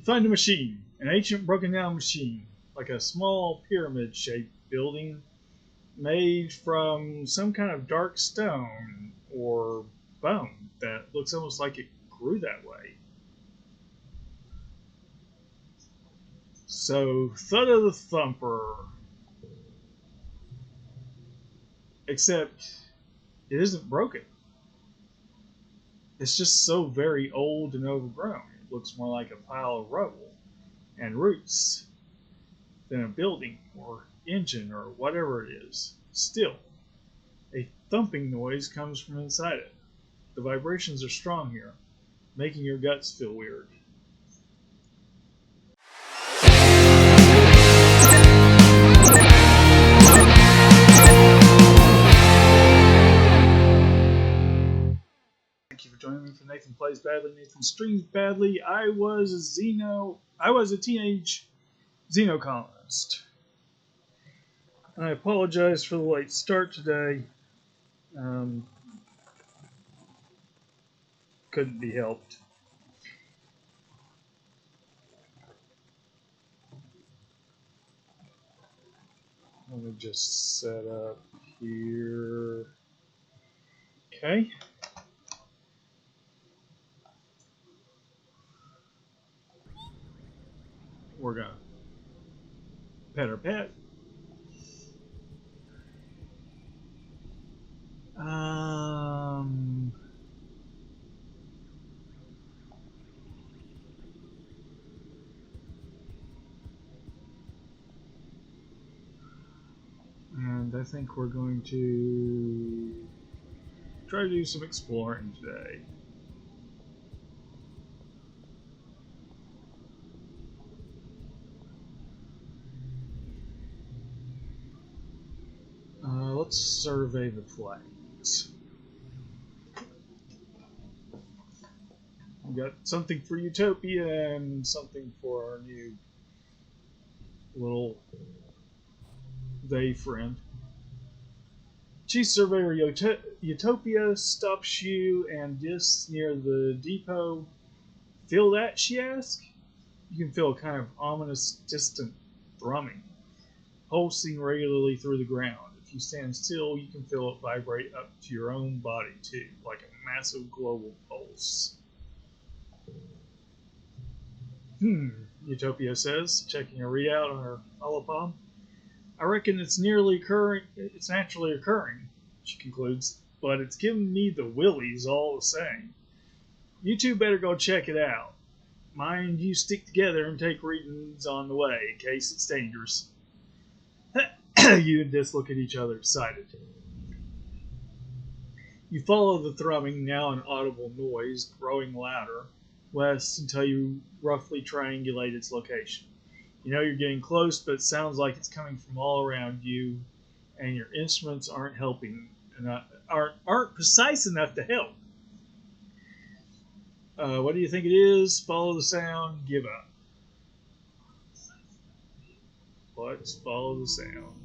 Find a machine. An ancient broken down machine. Like a small pyramid shaped building made from some kind of dark stone or bone that looks almost like it grew that way. So, Thud of the Thumper. Except it isn't broken. It's just so very old and overgrown. It looks more like a pile of rubble and roots than a building or engine or whatever it is. Still, a thumping noise comes from inside it. The vibrations are strong here, making your guts feel weird. Thank you for joining me for Nathan Plays Badly. Nathan streams badly. I was a teenage Xenocolonist. I apologize for the late start today. Couldn't be helped. Let me just set up here. Okay. We're gonna pet our pet. And I think we're going to try to do some exploring today. Let's survey the plains. We got something for Utopia and something for our new little they friend. Chief Surveyor Utopia stops you and discs near the depot. Feel that? She asks. You can feel a kind of ominous, distant thrumming, pulsing regularly through the ground. If you stand still, you can feel it vibrate up to your own body too, like a massive global pulse. Utopia says, checking a readout on her holopod. I reckon it's naturally occurring, she concludes, but it's giving me the willies all the same. You two better go check it out. Mind you stick together and take readings on the way, in case it's dangerous. You and Dis look at each other, excited. You follow the thrumming, now an audible noise, growing louder, west until you roughly triangulate its location. You know you're getting close, but it sounds like it's coming from all around you, and your instruments aren't precise enough to help. What do you think it is? Follow the sound, give up. Let's follow the sound.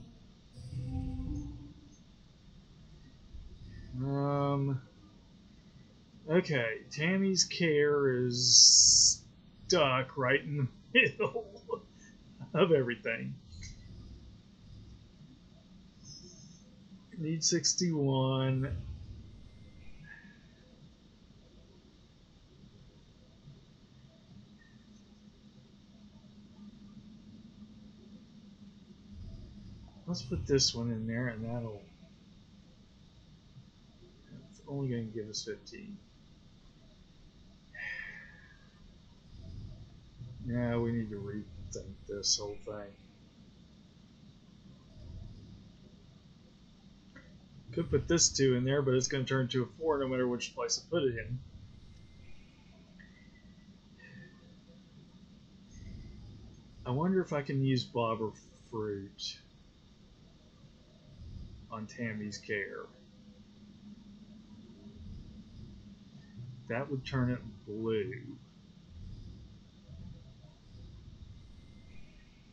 Okay, Tammy's care is stuck right in the middle of everything. Need 61. Let's put this one in there, and it's only going to give us 15. Now we need to rethink this whole thing. Could put this 2 in there, but it's going to turn to a 4 no matter which place I put it in. I wonder if I can use Bobber Fruit on Tammy's care. That would turn it blue.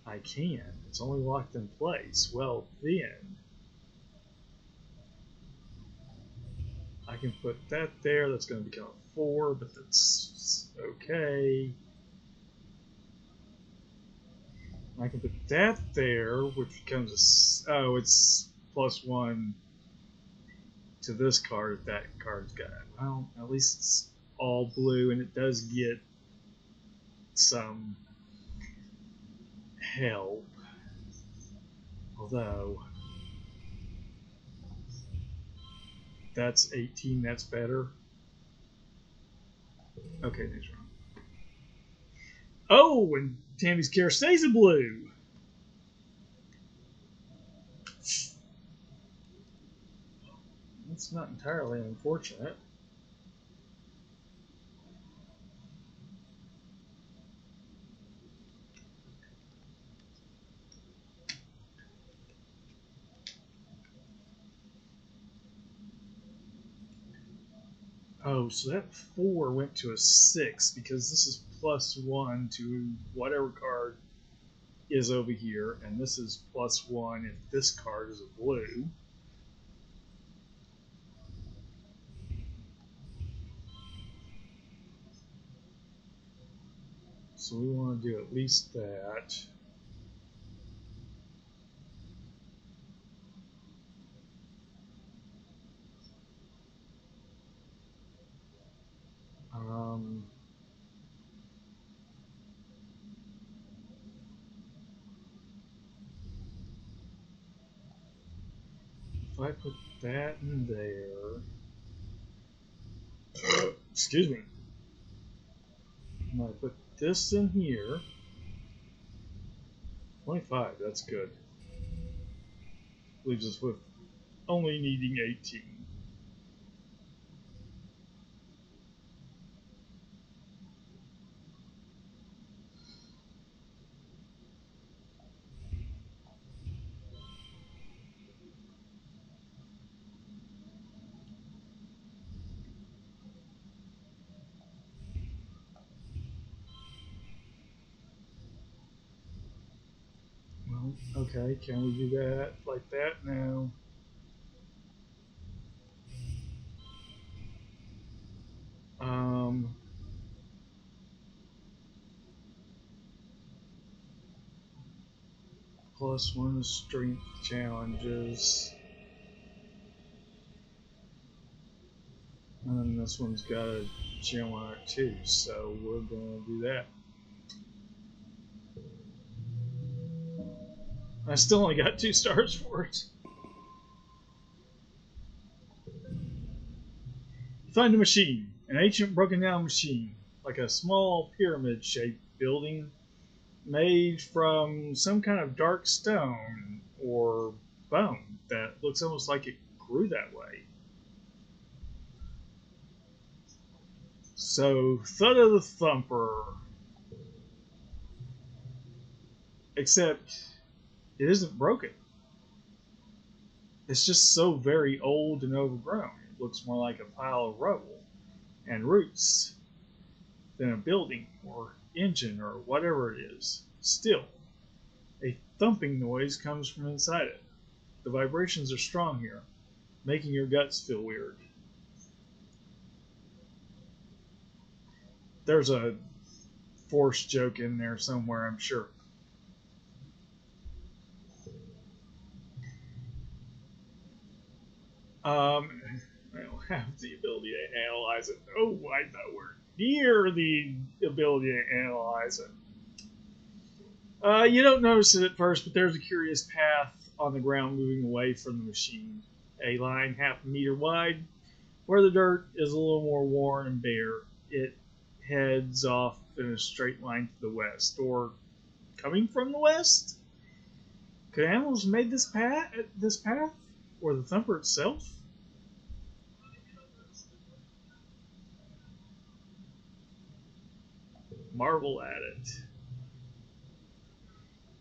I can. It's only locked in place. Well, then I can put that there. That's going to become a 4, but that's okay. I can put that there, which becomes a... Oh, it's +1 to this card if that card's got it. Well, at least it's all blue, and it does get some help. Although, that's 18, that's better. Okay, next round. Oh, and Tammy's care stays in blue. That's not entirely unfortunate. Oh, so that 4 went to a 6 because this is +1 to whatever card is over here, and this is +1 if this card is a blue. So we want to do at least that. If I put that in there, excuse me, and I put this in here, 25, that's good. Leaves us with only needing 18. Well, okay, can we do that like that now? Um, +1 to strength challenges. And then this one's got a gem on it too, so we're gonna do that. I still only got 2 stars for it. Find a machine. An ancient broken down machine. Like a small pyramid shaped building made from some kind of dark stone or bone that looks almost like it grew that way. So, Thud of the Thumper. Except it isn't broken. It's just so very old and overgrown. It looks more like a pile of rubble and roots than a building or engine or whatever it is. Still, a thumping noise comes from inside it. The vibrations are strong here, making your guts feel weird. There's a forced joke in there somewhere, I'm sure. I don't have the ability to analyze it. Oh, I'm nowhere near the ability to analyze it. You don't notice it at first, but there's a curious path on the ground moving away from the machine. A line half a meter wide, where the dirt is a little more worn and bare. It heads off in a straight line to the west, or coming from the west. Could animals have made this path, or the thumper itself? Marvel at it.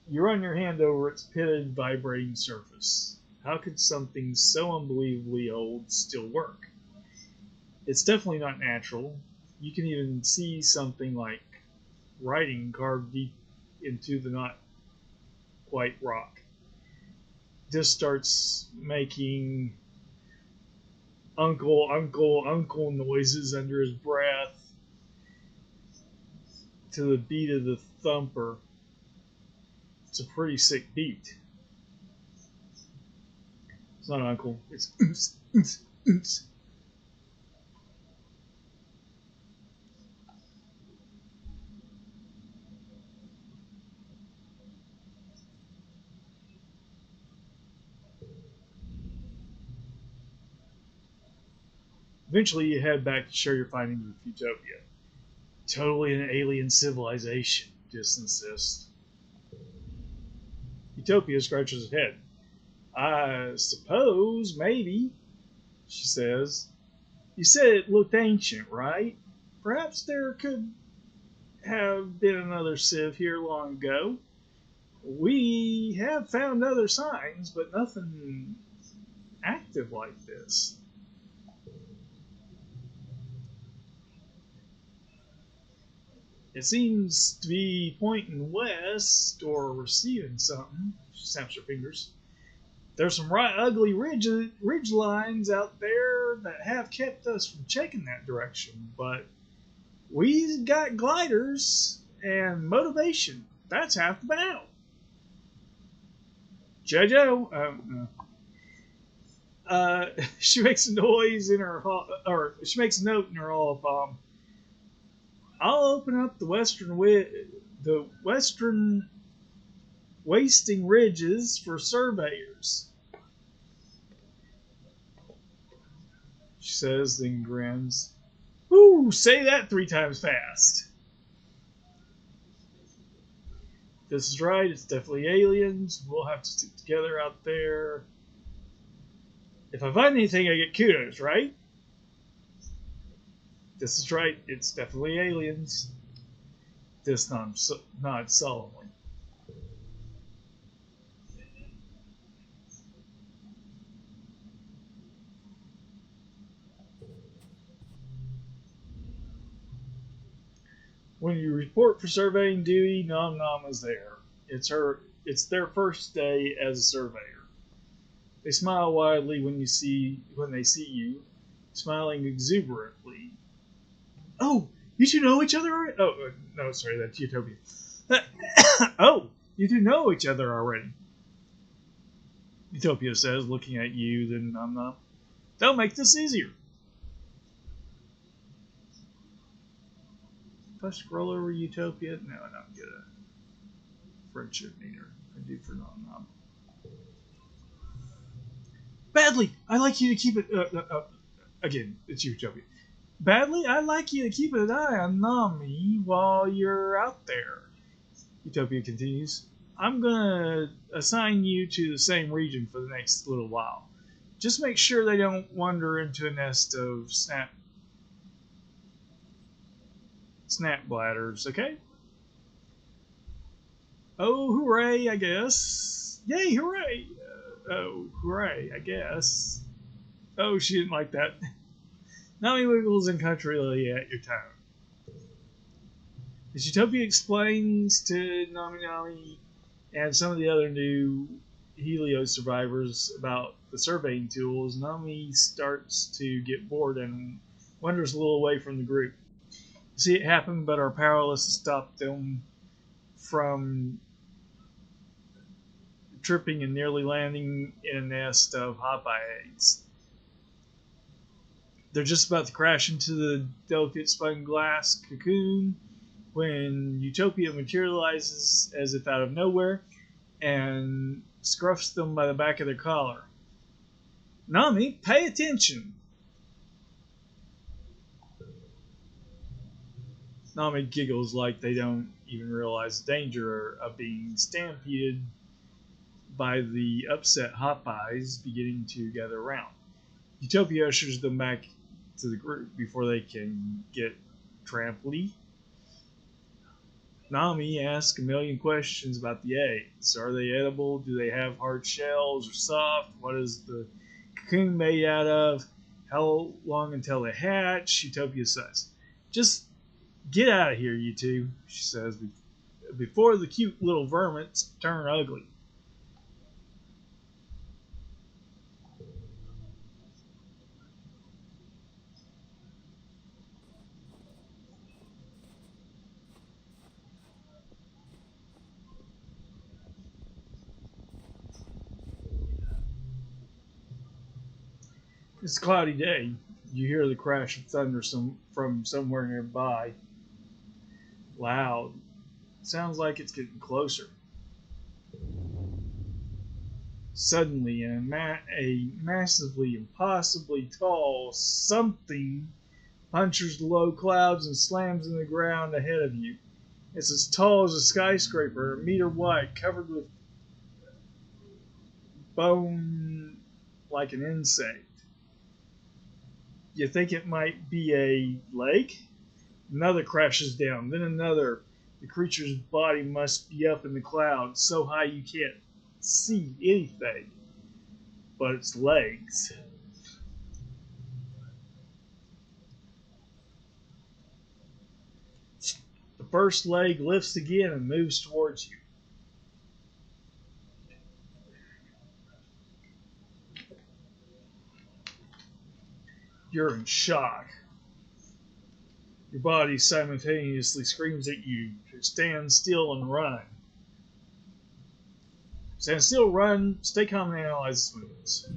You run your hand over its pitted, vibrating surface. How could something so unbelievably old still work? It's definitely not natural. You can even see something like writing carved deep into the not quite rock. This starts making uncle, uncle, uncle noises under his breath to the beat of the thumper. It's a pretty sick beat. It's not uncle. It's Eventually, you head back to share your findings with Utopia. Totally an alien civilization, Just insists. Utopia scratches her head. I suppose, maybe, she says. You said it looked ancient, right? Perhaps there could have been another Civ here long ago. We have found other signs, but nothing active like this. It seems to be pointing west or receiving something. She snaps her fingers. There's some right ugly ridge lines out there that have kept us from checking that direction, but we got gliders and motivation. That's half the battle. Jojo, she makes a noise in her, or she makes a note in her hall of I'll open up the western wasting ridges for surveyors. She says, then grins. Woo! Say that 3 times fast. This is right. It's definitely aliens. We'll have to stick together out there. If I find anything, I get kudos, right? This is right. It's definitely aliens. This nods solemnly. When you report for surveying duty, Nom Nom is there. It's their first day as a surveyor. They smile widely when they see you, smiling exuberantly. Oh, you two know each other already? Oh, no, sorry, that's Utopia. Oh, you two know each other already. Utopia says, looking at you, then Nom Nom. That'll make this easier. If I scroll over Utopia, no, I don't get a friendship meter. I do for Nom Nom. Badly, I'd like you to keep it. Again, it's Utopia. Badly, I'd like you to keep an eye on Nami while you're out there. Utopia continues. I'm gonna assign you to the same region for the next little while. Just make sure they don't wander into a nest of snap bladders, okay? Oh, hooray, I guess. Yay, hooray! Oh, hooray, I guess. Oh, she didn't like that. Nami wiggles uncomfortably at your tone. As Utopia explains to Nami and some of the other new Helios survivors about the surveying tools, Nami starts to get bored and wanders a little away from the group. See it happen, but are powerless to stop them from tripping and nearly landing in a nest of Hopeye eggs. They're just about to crash into the delicate spun glass cocoon when Utopia materializes as if out of nowhere and scruffs them by the back of their collar. Nami, pay attention! Nami giggles like they don't even realize the danger of being stampeded by the upset Hopeyes beginning to gather around. Utopia ushers them back to the group before they can get trampled. Nami asks a million questions about the eggs. Are they edible? Do they have hard shells or soft? What is the cocoon made out of? How long until they hatch? Utopia says, just get out of here, you two, she says, before the cute little vermins turn ugly. It's a cloudy day. You hear the crash of thunder from somewhere nearby. Loud. Sounds like it's getting closer. Suddenly, a massively, impossibly tall something punches the low clouds and slams in the ground ahead of you. It's as tall as a skyscraper, a meter wide, covered with bone like an insect. You think it might be a lake? Another crashes down, then another. The creature's body must be up in the clouds, so high you can't see anything but its legs. The first leg lifts again and moves towards you. You're in shock. Your body simultaneously screams at you to stand still and run. Stand still, run, stay calm, and analyze the movements.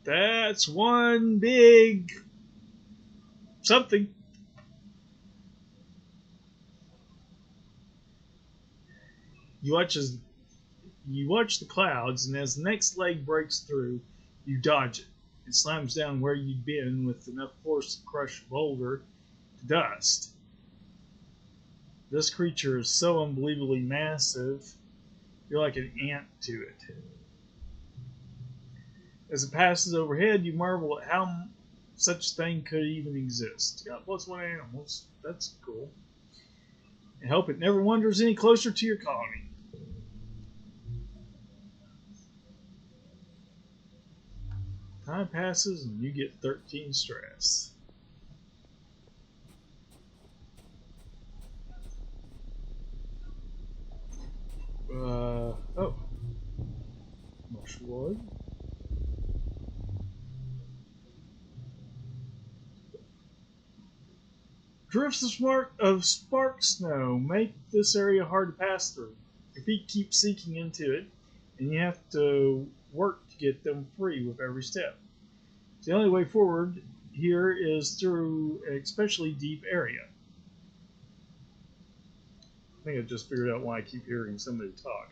That's one big something. You watch as you watch the clouds, and as the next leg breaks through, you dodge it. It slams down where you'd been with enough force to crush a boulder to dust. This creature is so unbelievably massive, you're like an ant to it. As it passes overhead, you marvel at how such a thing could even exist. Got +1 animals. That's cool. And hope it never wanders any closer to your colony. Time passes and you get 13 stress. Oh. Mushwood. Drifts of spark snow make this area hard to pass through. Your feet keep sinking into it, and you have to work to get them free with every step. The only way forward here is through an especially deep area. I think I just figured out why I keep hearing somebody talk.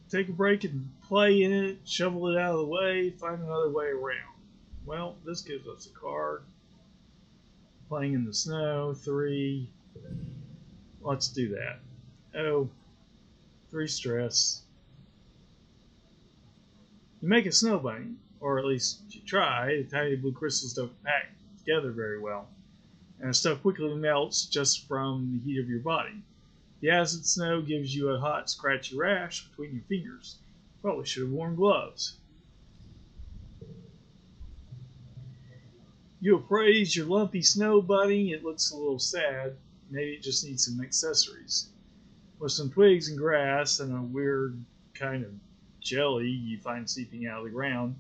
Take a break and play in it, shovel it out of the way, find another way around. Well, this gives us a card. Playing in the snow, 3. Let's do that. Oh, 3 stress. You make a snow bunny, or at least you try. The tiny blue crystals don't pack together very well, and the stuff quickly melts just from the heat of your body. The acid snow gives you a hot, scratchy rash between your fingers. Probably should have worn gloves. You appraise your lumpy snow bunny. It looks a little sad. Maybe it just needs some accessories. With some twigs and grass and a weird kind of jelly you find seeping out of the ground,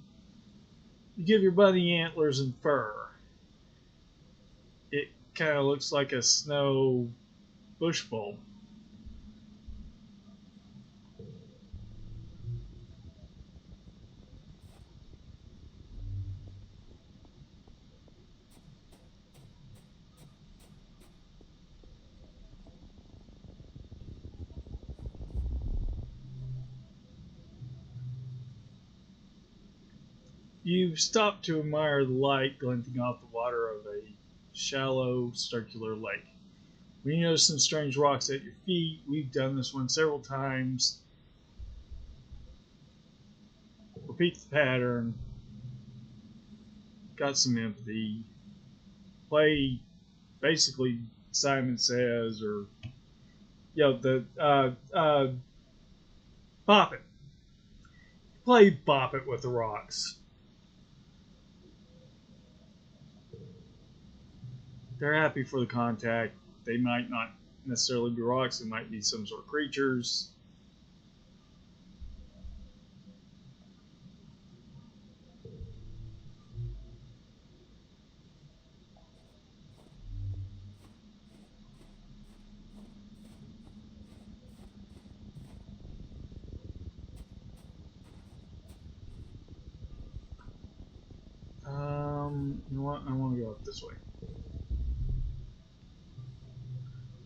you give your bunny antlers and fur. It kind of looks like a snow bush bulb. You stop to admire the light glinting off the water of a shallow, circular lake. When you notice some strange rocks at your feet, we've done this one several times. Repeat the pattern. Got some empathy. Play basically Simon Says or Bop It. Play Bop It with the rocks. They're happy for the contact. They might not necessarily be rocks, they might be some sort of creatures. up this way.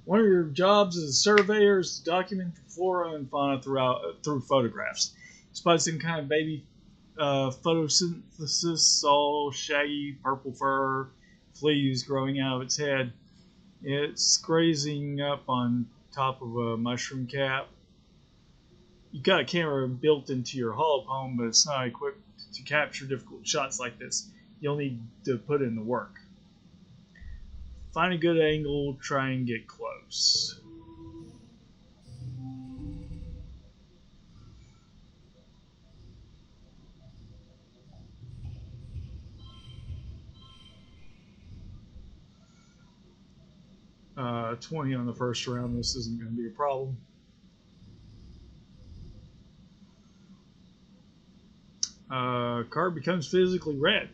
One of your jobs as a surveyor is to document the flora and fauna through photographs. Spot some kind of baby photosynthesis, all shaggy purple fur, fleas growing out of its head. It's grazing up on top of a mushroom cap. You've got a camera built into your holopome, but it's not equipped to capture difficult shots like this. You'll need to put in the work. Find a good angle, try and get close. Uh, 20 on the first round, this isn't going to be a problem. Card becomes physically red.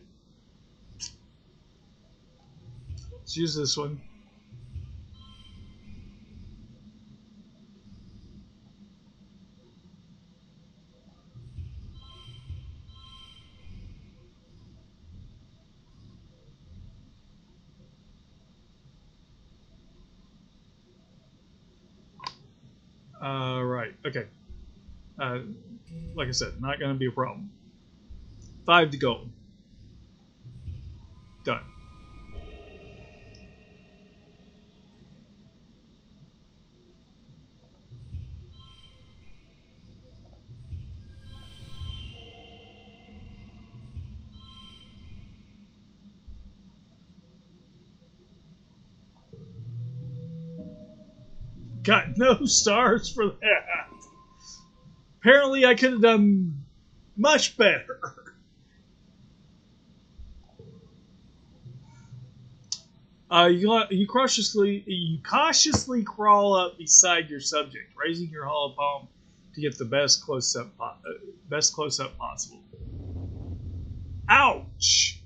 Let's use this one. Right, okay. Like I said, not going to be a problem. 5 to go. Done. Got no stars for that. Apparently, I could have done much better. You cautiously crawl up beside your subject, raising your hollow palm to get the best close up possible. Ouch!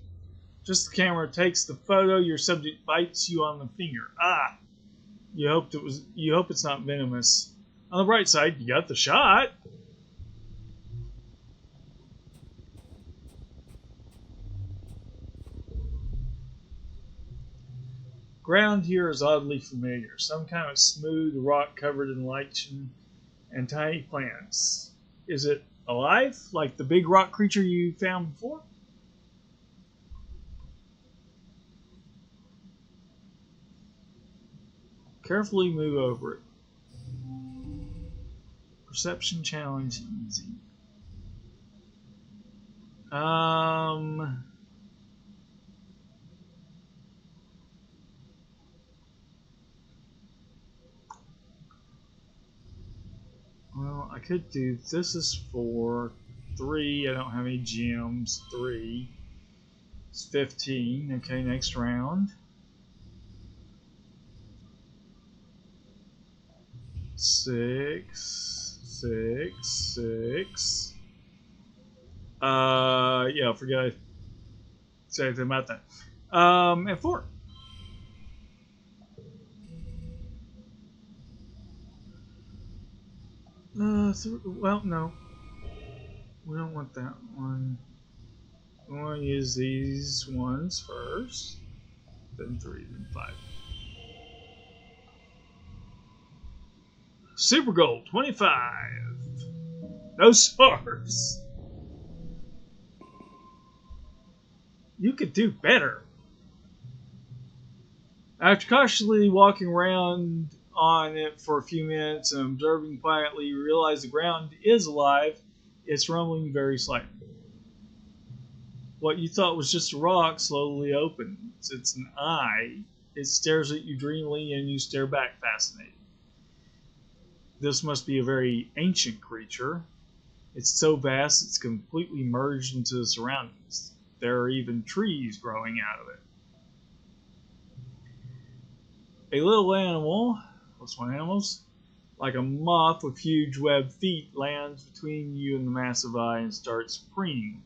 Just the camera takes the photo. Your subject bites you on the finger. Ah! You hope it's not venomous. On the bright side, you got the shot. Ground here is oddly familiar. Some kind of smooth rock covered in lichen and tiny plants. Is it alive, like the big rock creature you found before? Carefully move over it. Perception challenge easy. Well, I could do, this is 4, 3, I don't have any gems, 3, it's 15, okay, next round. 6, 6, 6. Yeah, forget I said anything about that. And 4. Well, no. We don't want that one. We want to use these ones first. Then 3, then 5. Super Gold, 25. No stars. You could do better. After cautiously walking around on it for a few minutes and observing quietly, you realize the ground is alive. It's rumbling very slightly. What you thought was just a rock slowly opens. It's an eye. It stares at you dreamily, and you stare back fascinated. This must be a very ancient creature. It's so vast it's completely merged into the surroundings. There are even trees growing out of it. A little animal, what's one animals? Like a moth with huge webbed feet, lands between you and the massive eye and starts preening.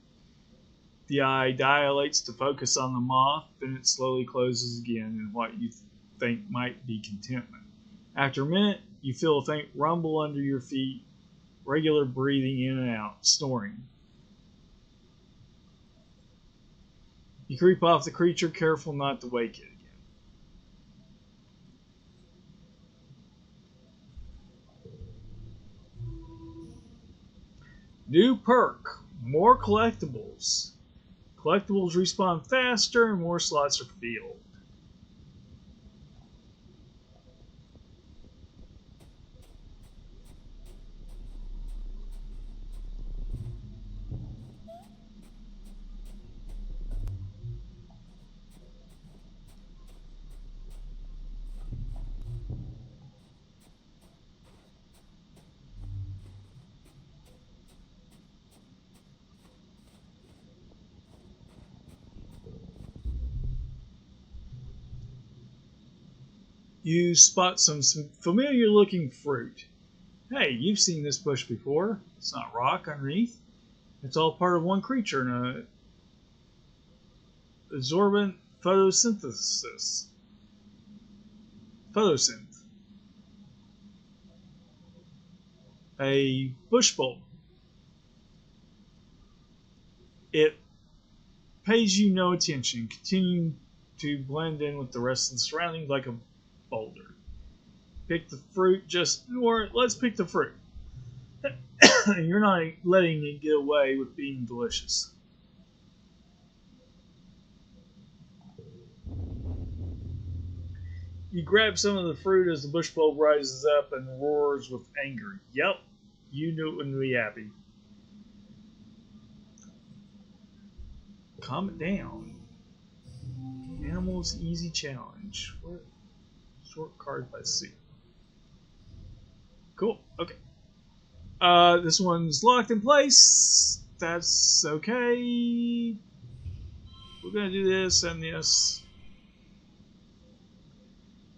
The eye dilates to focus on the moth, then it slowly closes again in what you think might be contentment. After a minute, you feel a faint rumble under your feet, regular breathing in and out, snoring. You creep off the creature, careful not to wake it again. New perk, more collectibles. Collectibles respawn faster and more slots are filled. You spot some familiar looking fruit. Hey, you've seen this bush before. It's not rock underneath. It's all part of one creature in a absorbent photosynth. A bush bulb. It pays you no attention, continuing to blend in with the rest of the surroundings like a boulder. Pick the fruit, let's pick the fruit. You're not letting it get away with being delicious. You grab some of the fruit as the bush bulb rises up and roars with anger. Yep, you knew it wouldn't be happy. Calm it down. Animals Easy Challenge. Short card by C. Cool. Okay. This one's locked in place. That's okay. We're gonna do this and this.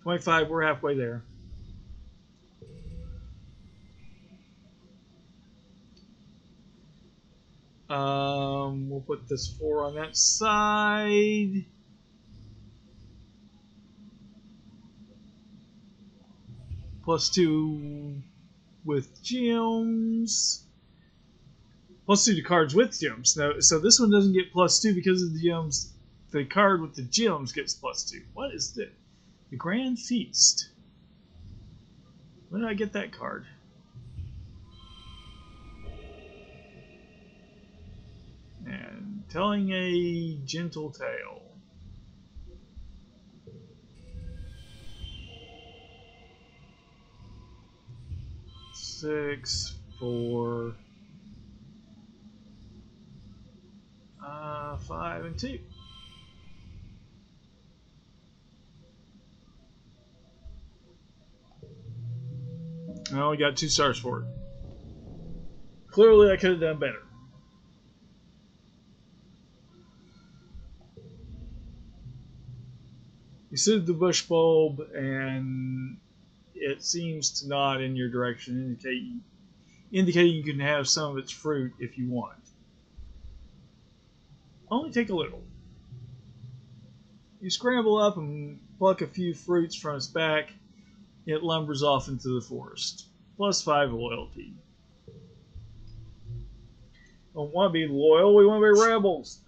25. We're halfway there. We'll put this 4 on that side. +2 with gems. +2 to cards with gems. Now, so this one doesn't get +2 because of the gems. The card with the gems gets +2. What is this? The Grand Feast. When did I get that card? And telling a gentle tale. Six, 4, 5, and 2. I only got 2 stars for it. Clearly, I could have done better. You see the bush bulb, and it seems to nod in your direction, indicating you can have some of its fruit if you want. Only take a little. You scramble up and pluck a few fruits from its back. It lumbers off into the forest. +5 loyalty. Don't want to be loyal, we want to be rebels.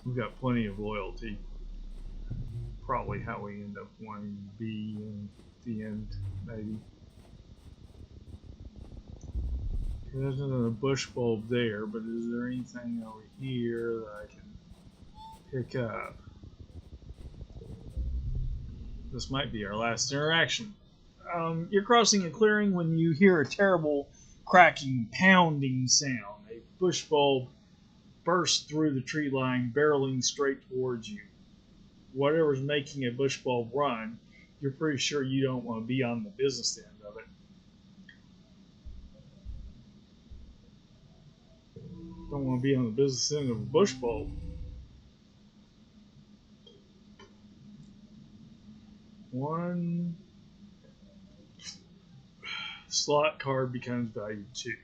We've got plenty of loyalty. Probably how we end up wanting to be in the end, maybe. There's another bush bulb there, but is there anything over here that I can pick up? This might be our last interaction. You're crossing a clearing when you hear a terrible cracking, pounding sound. A bush bulb bursts through the tree line, barreling straight towards you. Whatever's making a bush bulb run, you're pretty sure you don't want to be on the business end of it. Don't want to be on the business end of a bush bulb. One slot card becomes value 2.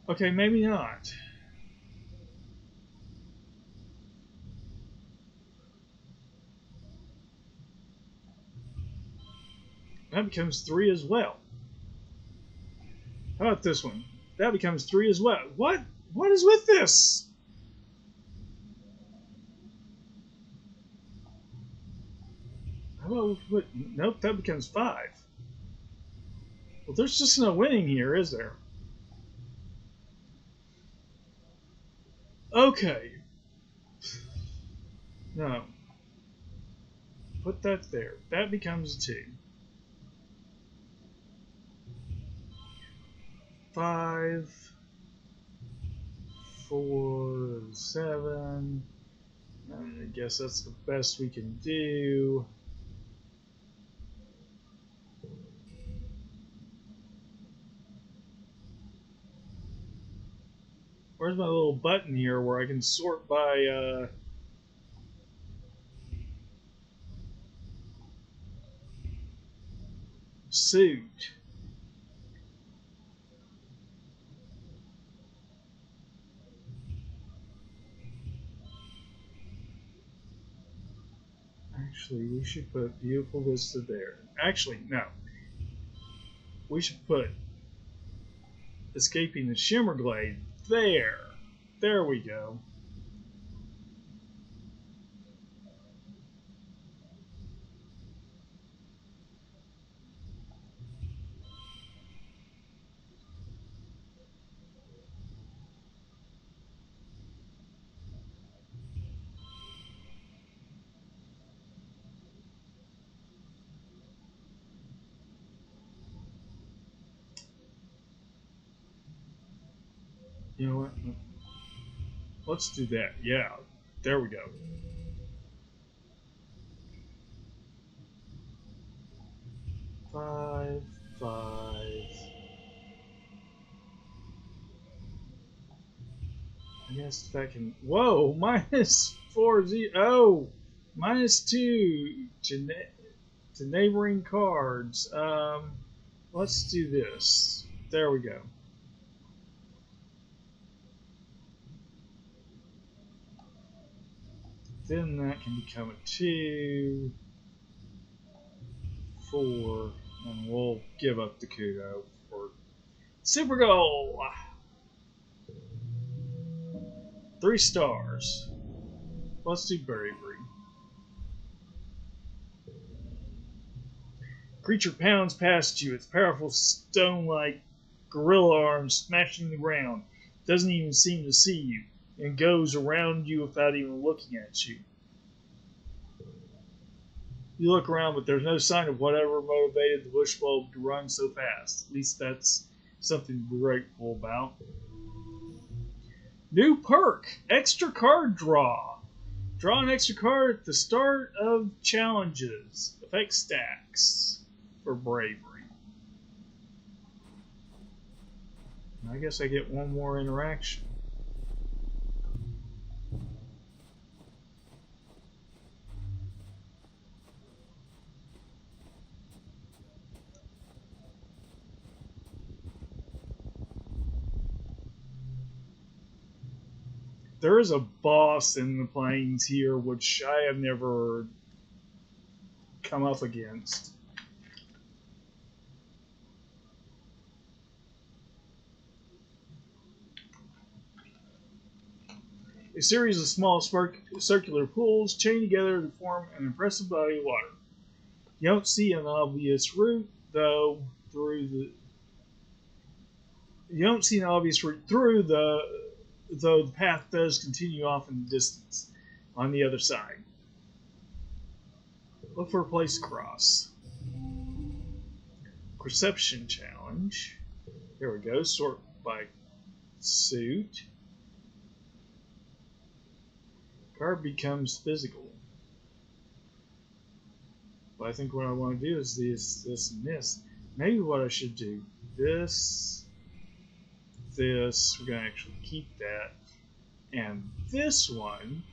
Okay, maybe not. That becomes 3 as well. How about this one? That becomes 3 as well. What? What is with this? How about what? Nope, that becomes 5. Well, there's just no winning here, is there? Okay. No. Put that there. That becomes a 2. 5, 4, 7. I guess that's the best we can do. Where's my little button here where I can sort by suit? Actually, we should put Beautiful Vista there. Actually, no. We should put Escaping the Shimmerglade there. There we go. You know what? Let's do that. Yeah. There we go. 5, 5. I guess that can. Whoa! Minus 4, 0. Oh! Minus 2 to neighboring cards. Let's do this. There we go. Then that can become a 2, 4, and we'll give up the kudo for Super Goal! 3 stars. Let's do Bravery. Creature pounds past you, its powerful stone-like gorilla arms smashing the ground. Doesn't even seem to see you, and goes around you without even looking at you. You look around, but there's no sign of whatever motivated the bush bulb to run so fast. At least that's something to be grateful about. New perk, extra card draw. Draw an extra card at the start of challenges. Effect stacks for bravery. I guess I get one more interaction. There is a boss in the plains here which I have never come up against. A series of small circular pools chain together to form an impressive body of water. You don't see an obvious route, though, though the path does continue off in the distance on the other side. Look for a place to cross. Perception challenge. There we go. Sort by suit. Card becomes physical. But I think what I want to do is this and this. Maybe what I should do, this. We're going to actually keep that. And this one,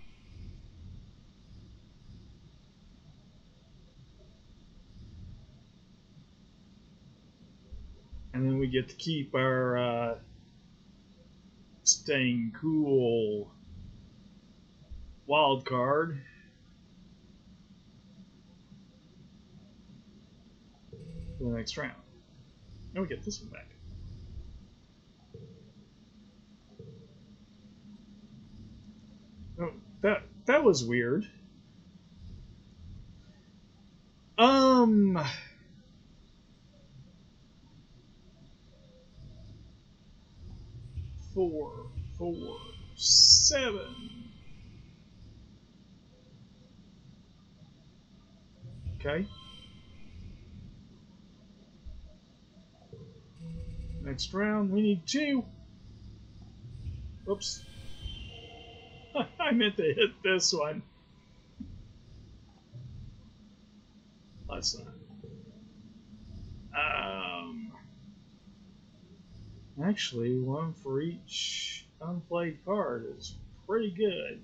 and then we get to keep our staying cool wild card. For the next round. And we get this one back. Oh, that was weird. 4, 4, 7. Okay. Next round, we need 2. Oops. I meant to hit this one. That's not. Actually, 1 for each unplayed card is pretty good.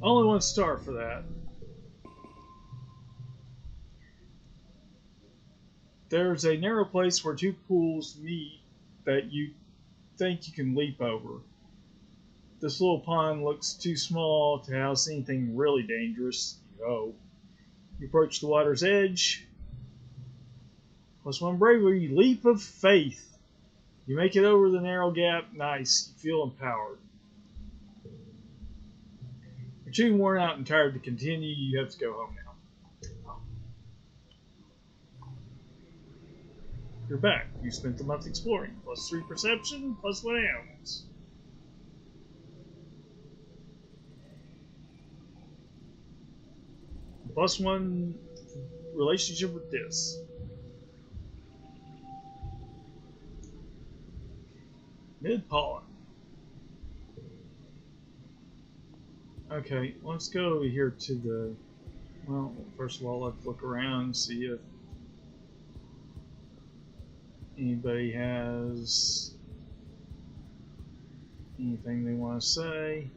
Only 1 star for that. There's a narrow place where 2 pools meet that you think you can leap over. This little pond looks too small to house anything really dangerous. You approach the water's edge. +1 bravery, leap of faith. You make it over the narrow gap. Nice. You feel empowered. You're too worn out and tired to continue. You have to go home now. You're back. You spent the month exploring. +3 perception, +1 animals. +1 relationship with this. Mid-pollen. Okay, let's go over here to the... Well, first of all, let's look around and see if anybody has anything they want to say.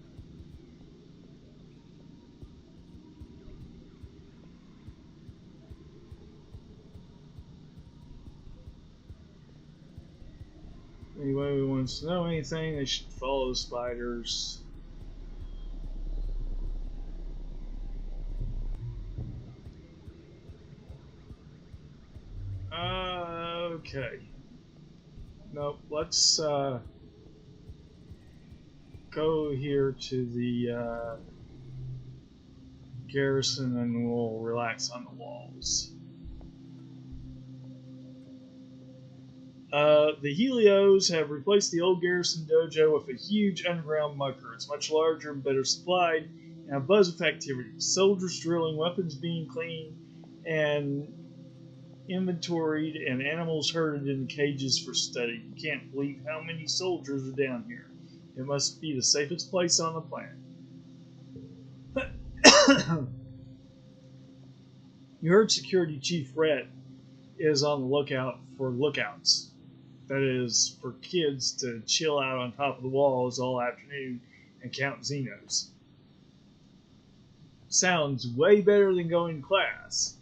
Anybody who wants to know anything, they should follow the spiders. Okay. Nope, let's go here to the garrison and we'll relax on the walls. The Helios have replaced the old garrison dojo with a huge underground bunker. It's much larger and better supplied, and a buzz of activity. Soldiers drilling, weapons being cleaned and inventoried, and animals herded in cages for study. You can't believe how many soldiers are down here. It must be the safest place on the planet. You heard Security Chief Rhett is on the lookout for lookouts. That is, for kids to chill out on top of the walls all afternoon and count Xenos. Sounds way better than going to class.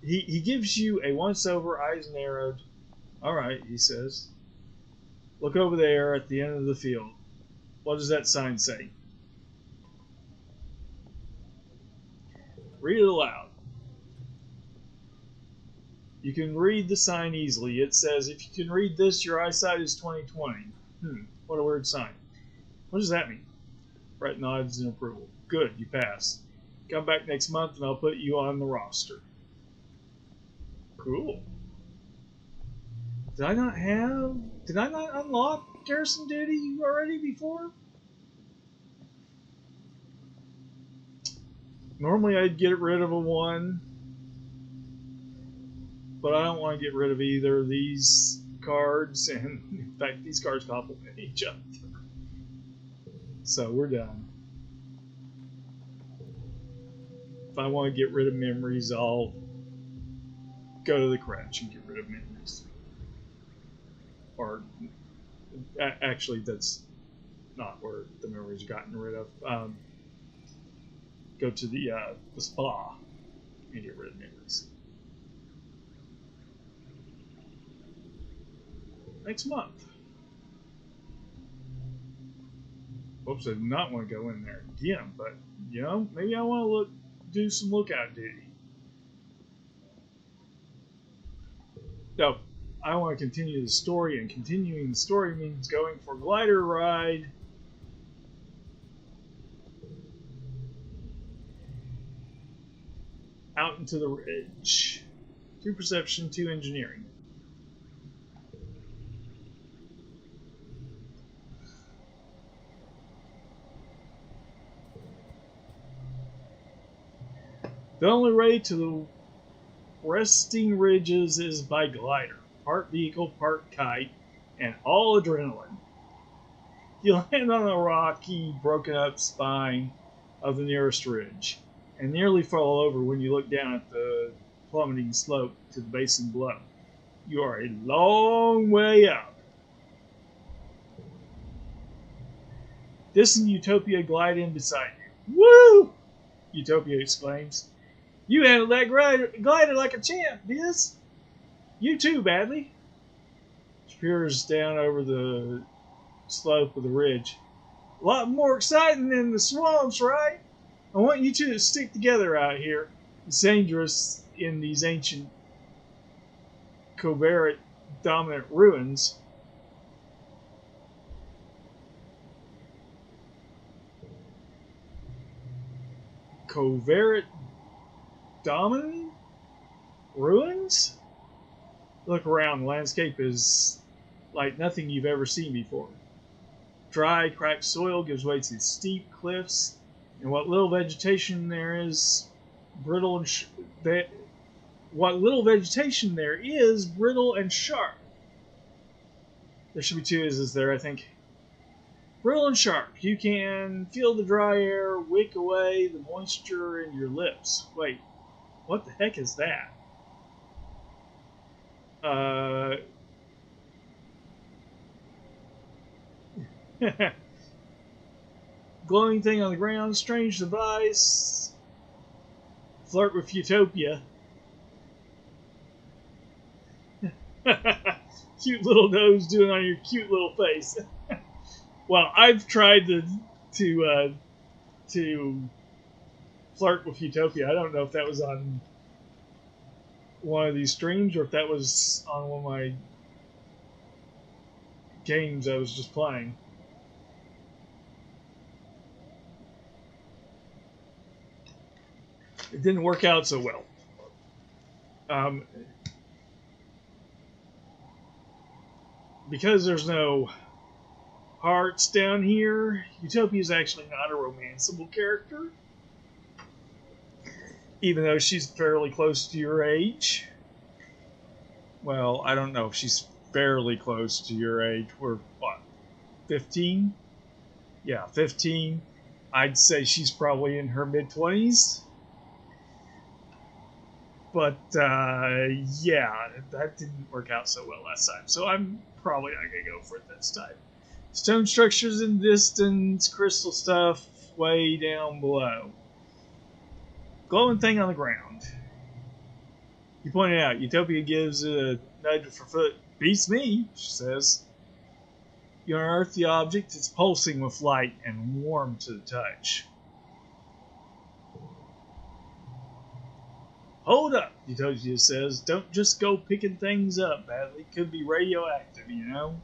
He gives you a once-over, eyes narrowed. Alright, he says. Look over there at the end of the field. What does that sign say? Read it aloud. You can read the sign easily. It says, if you can read this, your eyesight is 20/20. What a weird sign. What does that mean? Brett nods in approval. Good, you passed. Come back next month and I'll put you on the roster. Cool. Did I not unlock garrison duty already before? Normally I'd get rid of a 1. But I don't want to get rid of either of these cards, and in fact, these cards complement each other. So we're done. If I want to get rid of memories, I'll go to the crouch and get rid of memories. Or actually, that's not where the memories are gotten rid of. Go to the spa and get rid of memories. Next month. Oops, I did not want to go in there again, but you know, maybe I want to do some lookout duty. No, I want to continue the story, and continuing the story means going for a glider ride. Out into the ridge. 2 perception, 2 engineering. The only way to the resting ridges is by glider. Part vehicle, part kite, and all adrenaline. You land on a rocky, broken up spine of the nearest ridge, and nearly fall over when you look down at the plummeting slope to the basin below. You are a long way up. Distant Utopia glide in beside you. Woo! Utopia exclaims. You handled that glider like a champ, Biz. You too, Badly. She peers down over the slope of the ridge. A lot more exciting than the swamps, right? I want you two to stick together out here. It's dangerous in these ancient covert dominant ruins. Covert dominant ruins? Look around, the landscape is like nothing you've ever seen before. Dry, cracked soil gives way to steep cliffs, and what little vegetation there is brittle and brittle and sharp. There should be 2 S's there, I think. Brittle and sharp. You can feel the dry air wick away the moisture in your lips. Wait, what the heck is that? Glowing thing on the ground, strange device. Flirt with Utopia. Cute little nose doing on your cute little face. Well, I've tried to flirt with Utopia. I don't know if that was on one of these streams or if that was on one of my games I was just playing. It didn't work out so well. Because there's no hearts down here, Utopia is actually not a romanceable character. Even though she's fairly close to your age. Well, I don't know if she's fairly close to your age. We're, what, 15? Yeah, 15. I'd say she's probably in her mid-20s. But, yeah, that didn't work out so well last time. So I'm probably not going to go for it this time. Stone structures in distance, crystal stuff way down below. Glowing thing on the ground. You pointed out, Utopia gives a nudge with her foot. Beats me, she says. You unearth the object, it's pulsing with light and warm to the touch. Hold up, Utopia says. Don't just go picking things up, Badly. Could be radioactive, you know?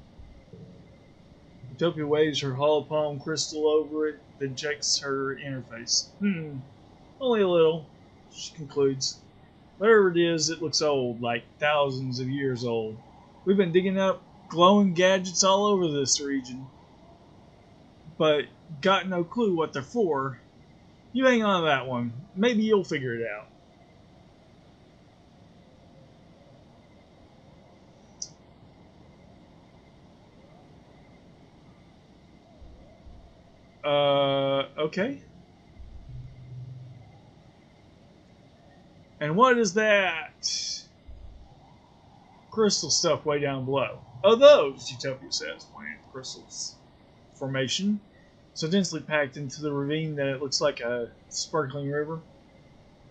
Utopia waves her hollow palm crystal over it, then checks her interface. Only a little, she concludes. Whatever it is, it looks old, like thousands of years old. We've been digging up glowing gadgets all over this region, but got no clue what they're for. You hang on to that one. Maybe you'll figure it out. Okay. And what is that crystal stuff way down below? Oh, those, Utopia says, pointing at the crystals formation, so densely packed into the ravine that it looks like a sparkling river.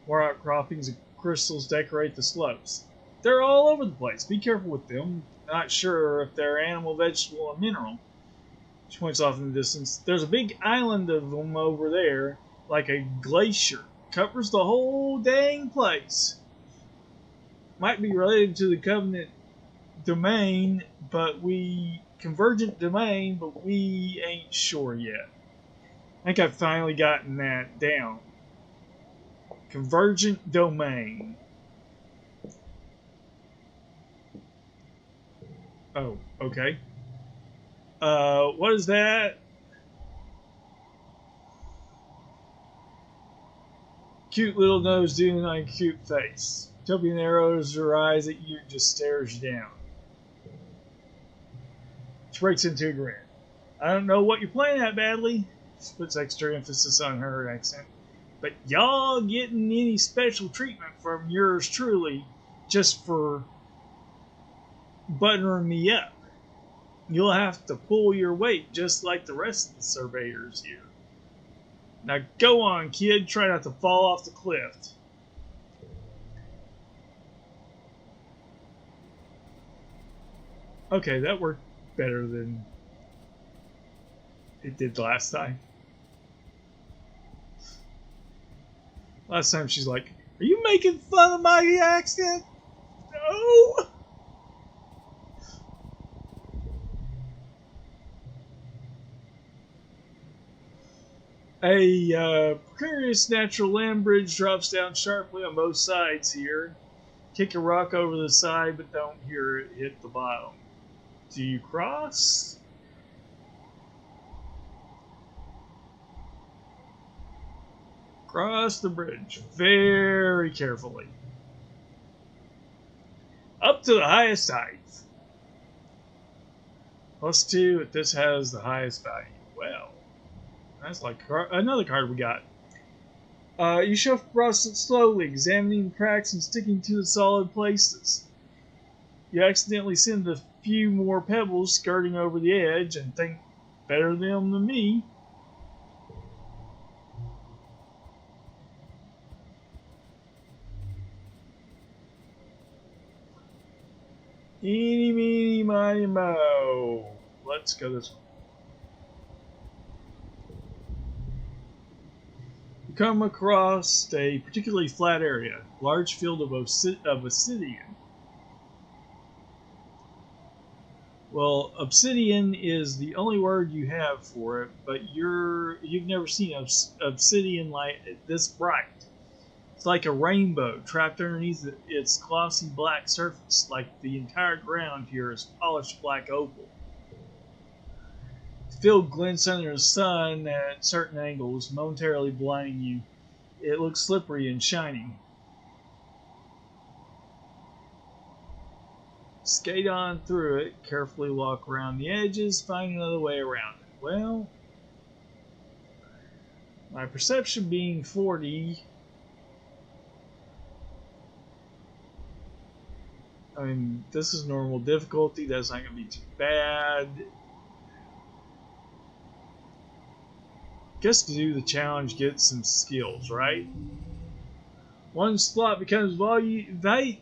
More outcroppings of crystals decorate the slopes. They're all over the place. Be careful with them. Not sure if they're animal, vegetable, or mineral. She points off in the distance. There's a big island of them over there, like a glacier. Covers the whole dang place. Might be related to the Covenant domain, but Convergent domain, but we ain't sure yet. I think I've finally gotten that down. Convergent domain. Oh, okay. What is that? Cute little nose doing a cute face. Toby narrows her eyes at you and just stares you down. She breaks into a grin. I don't know what you're playing at, Badly. She puts extra emphasis on her accent. But y'all getting any special treatment from yours truly just for buttering me up. You'll have to pull your weight just like the rest of the surveyors here. Now go on, kid. Try not to fall off the cliff. Okay, that worked better than it did last time. Last time she's like, "Are you making fun of my accent?" No! A precarious natural land bridge drops down sharply on both sides here. Kick a rock over the side, but don't hear it hit the bottom. Do you cross? Cross the bridge very carefully. Up to the highest height. +2 if this has the highest value. Well, that's like another card we got. You shuffle across it slowly, examining the cracks and sticking to the solid places. You accidentally send a few more pebbles skirting over the edge and think, better them than me. Eeny, meeny, miny, mo. Let's go this way. You come across a particularly flat area, large field of obsidian. Well, obsidian is the only word you have for it, but you've never seen obsidian like this bright. It's like a rainbow trapped underneath its glossy black surface, like the entire ground here is polished black opal. The field glints under the sun at certain angles, momentarily blinding you. It looks slippery and shiny. Skate on through it, carefully walk around the edges, find another way around it. Well, my perception being 40, I mean, this is normal difficulty, that's not going to be too bad. Guess to do the challenge, get some skills, right? One slot becomes value 3.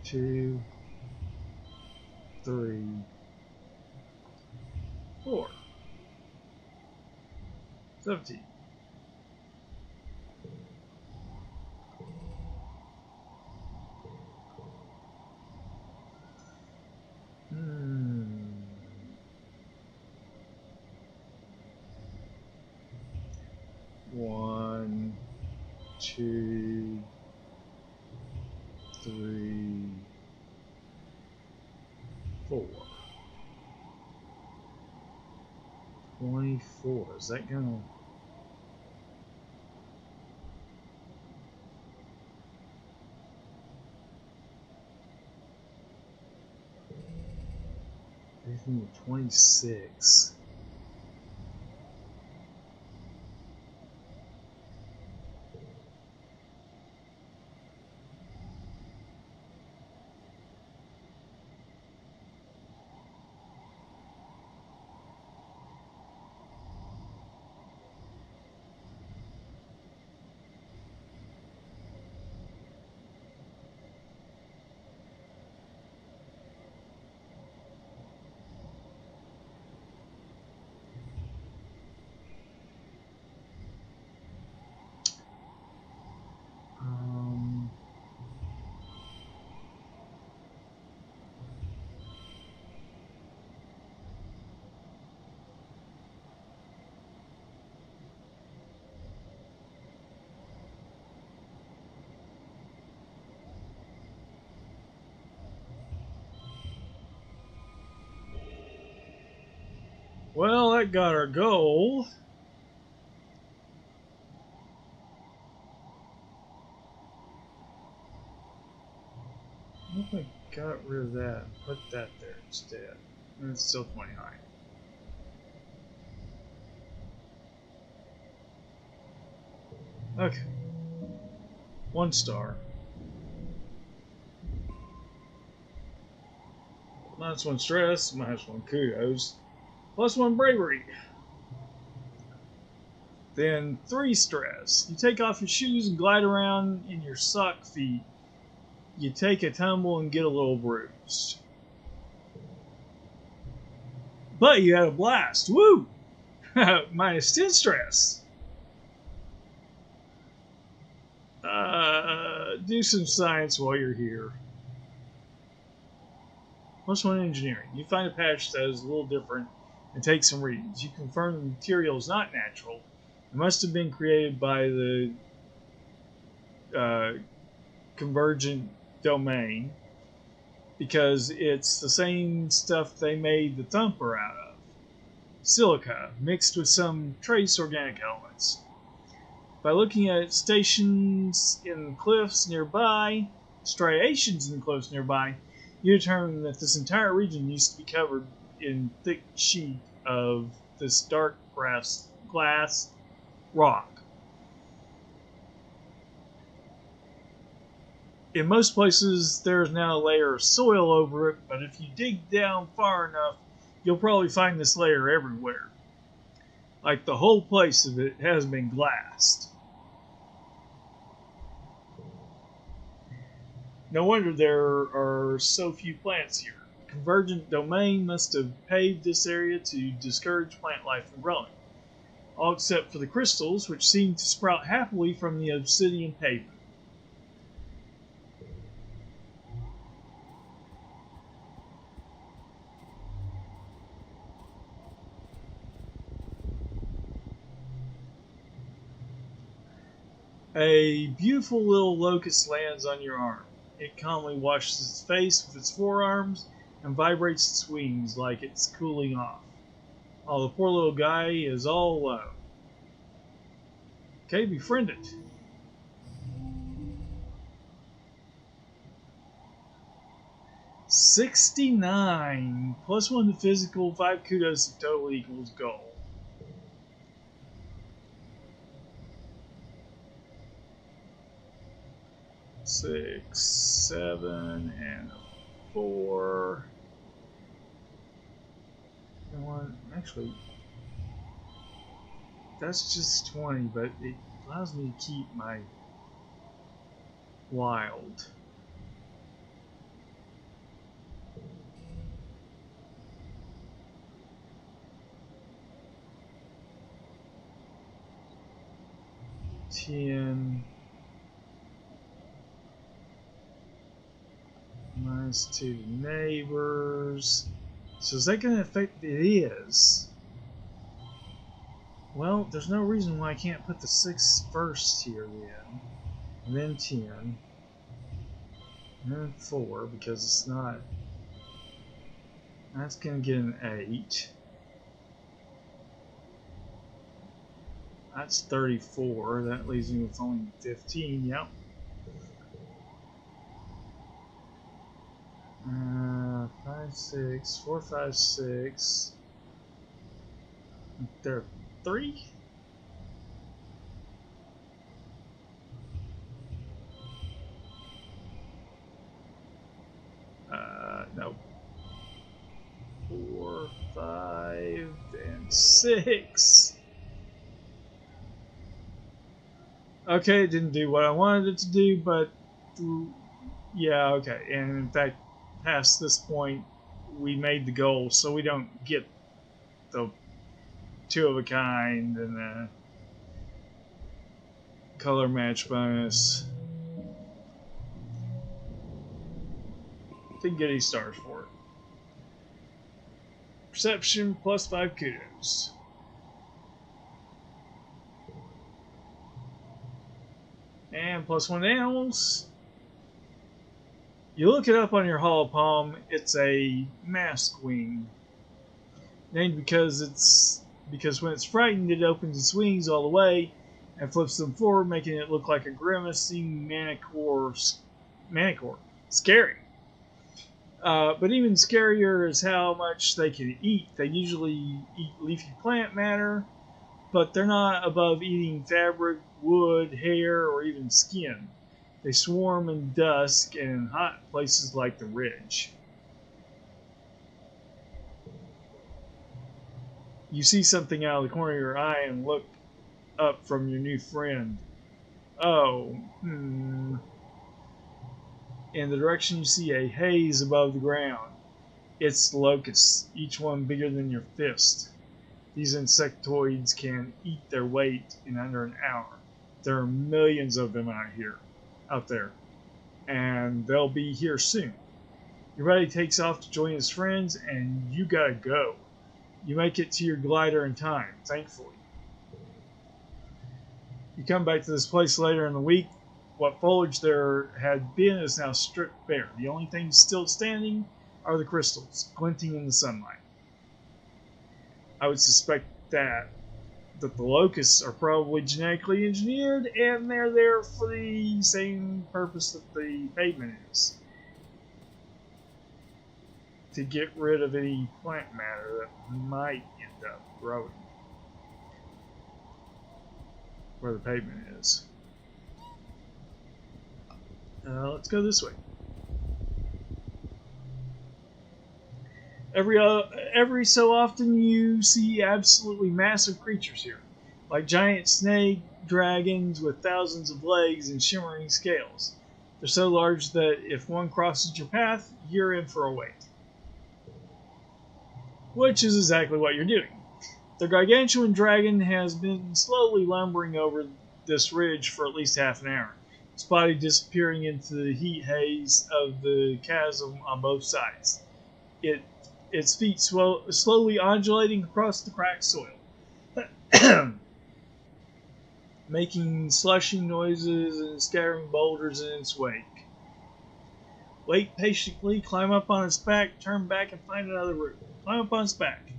Two, 3, 4, 17. One, 2, 3, 4. 24. Is that gonna? Leaves me with 26. Well, that got our goal. What if I got rid of that and put that there instead? And it's still 29. Okay. 1 star. -1 stress, -1 kudos, +1 bravery. Then 3 stress. You take off your shoes and glide around in your sock feet. You take a tumble and get a little bruised. But you had a blast. Woo! -10 stress. Do some science while you're here. +1 engineering. You find a patch that is a little different and take some readings. You confirm the material is not natural. It must have been created by the convergent domain because it's the same stuff they made the thumper out of. Silica mixed with some trace organic elements. By looking at stations in cliffs nearby, striations in cliffs nearby, you determine that this entire region used to be covered in thick sheet of this dark glass rock. In most places, there is now a layer of soil over it, but if you dig down far enough, you'll probably find this layer everywhere. Like the whole place of it has been glassed. No wonder there are so few plants here. The convergent domain must have paved this area to discourage plant life from growing, all except for the crystals, which seem to sprout happily from the obsidian pavement. A beautiful little locust lands on your arm. It calmly washes its face with its forearms and vibrates its wings like it's cooling off. Oh, the poor little guy is all alone. Okay, befriend it. +69 +1 to physical, 5 kudos to total equals goal. 6, 7, and 4. And 1. Actually, that's just 20, but it allows me to keep my wild. -10 -2 neighbors. So is that going to affect? It is. Well, there's no reason why I can't put the 6 first here then, and then 10, and then 4 because it's not. That's going to get an 8. That's 34. That leaves me with only 15. Yep. 5, 6, 4, 5, 6. There are 3? No. 4, 5, and 6. Okay, it didn't do what I wanted it to do, but yeah, okay. And in fact, past this point, we made the goal, so we don't get the 2 of a kind and the color match bonus. Didn't get any stars for it. Perception plus 5 kudos. And plus 1 animals. You look it up on your hollow palm, it's a mask wing. Named because when it's frightened, it opens its wings all the way and flips them forward, making it look like a grimacing manicore. Scary. But even scarier is how much they can eat. They usually eat leafy plant matter, but they're not above eating fabric, wood, hair, or even skin. They swarm in dusk and in hot places like the ridge. You see something out of the corner of your eye and look up from your new friend. Oh, In the direction you see a haze above the ground. It's locusts, each one bigger than your fist. These insectoids can eat their weight in under an hour. There are millions of them out there, and they'll be here soon. Your buddy takes off to join his friends, and you gotta go. You make it to your glider in time, thankfully. You come back to this place later in the week. What foliage there had been is now stripped bare. The only things still standing are the crystals, glinting in the sunlight. I would suspect that the locusts are probably genetically engineered, and they're there for the same purpose that the pavement is. To get rid of any plant matter that might end up growing where the pavement is. Let's go this way. Every so often you see absolutely massive creatures here, like giant snake dragons with thousands of legs and shimmering scales. They're so large that if one crosses your path, you're in for a wait. Which is exactly what you're doing. The gargantuan dragon has been slowly lumbering over this ridge for at least half an hour, its body disappearing into the heat haze of the chasm on both sides. Its feet slowly undulating across the cracked soil, making slushing noises and scattering boulders in its wake. Wait patiently, climb up on its back, turn back, and find another route. Climb up on its back.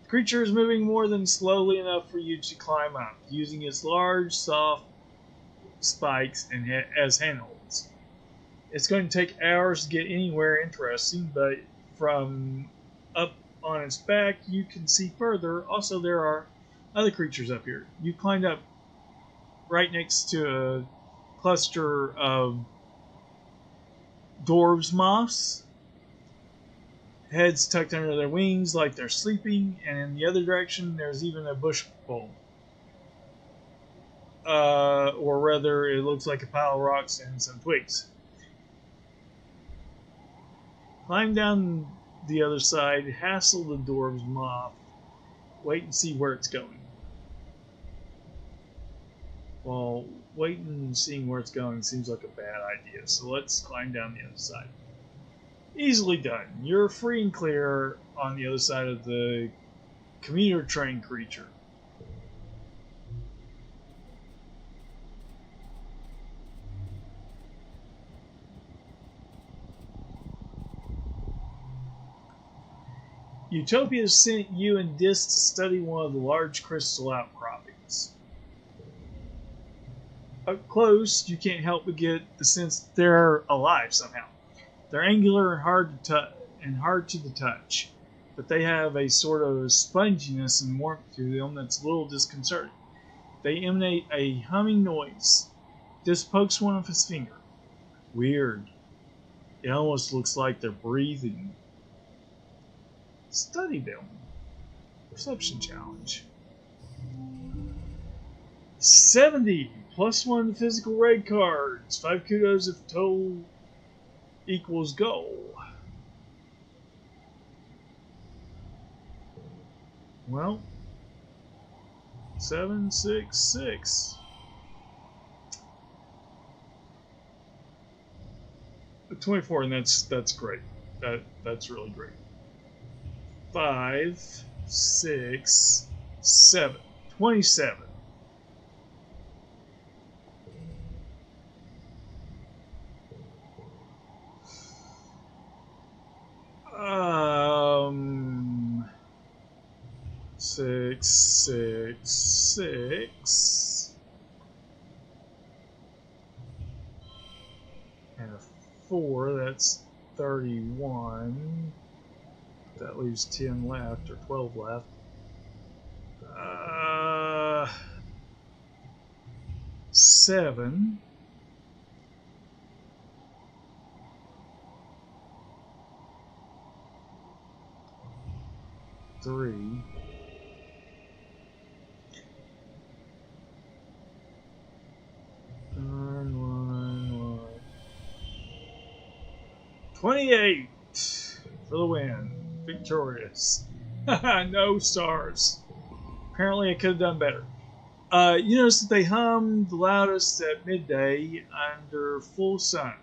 The creature is moving more than slowly enough for you to climb up, using its large, soft spikes as handholds. It's going to take hours to get anywhere interesting, but from up on its back you can see further. Also, there are other creatures up here. You climbed up right next to a cluster of dwarves moths, heads tucked under their wings like they're sleeping, and in the other direction there's even a bush bowl. Or rather, it looks like a pile of rocks and some twigs. Climb down the other side, hassle the dwarves moth, wait and see where it's going. Well, waiting and seeing where it's going seems like a bad idea, so let's climb down the other side. Easily done. You're free and clear on the other side of the commuter train creature. Utopia sent you and Dis to study one of the large crystal outcroppings. Up close, you can't help but get the sense that they're alive somehow. They're angular and hard to the touch, but they have a sort of sponginess and warmth to them that's a little disconcerting. They emanate a humming noise. This pokes one of his finger. Weird. It almost looks like they're breathing. Study them. Perception challenge. 70 plus 1 physical raid cards. 5 kudos if total equals goal. Well, 766. 24, and that's great. That's really great. 5, 6, 7. 27. Six, 6, and a 4. That's 31. That leaves 10 left, or 12 left. 7. 3. 28 for the win. Victorious. No stars. Apparently I could have done better. You notice that they hummed the loudest at midday under full sun.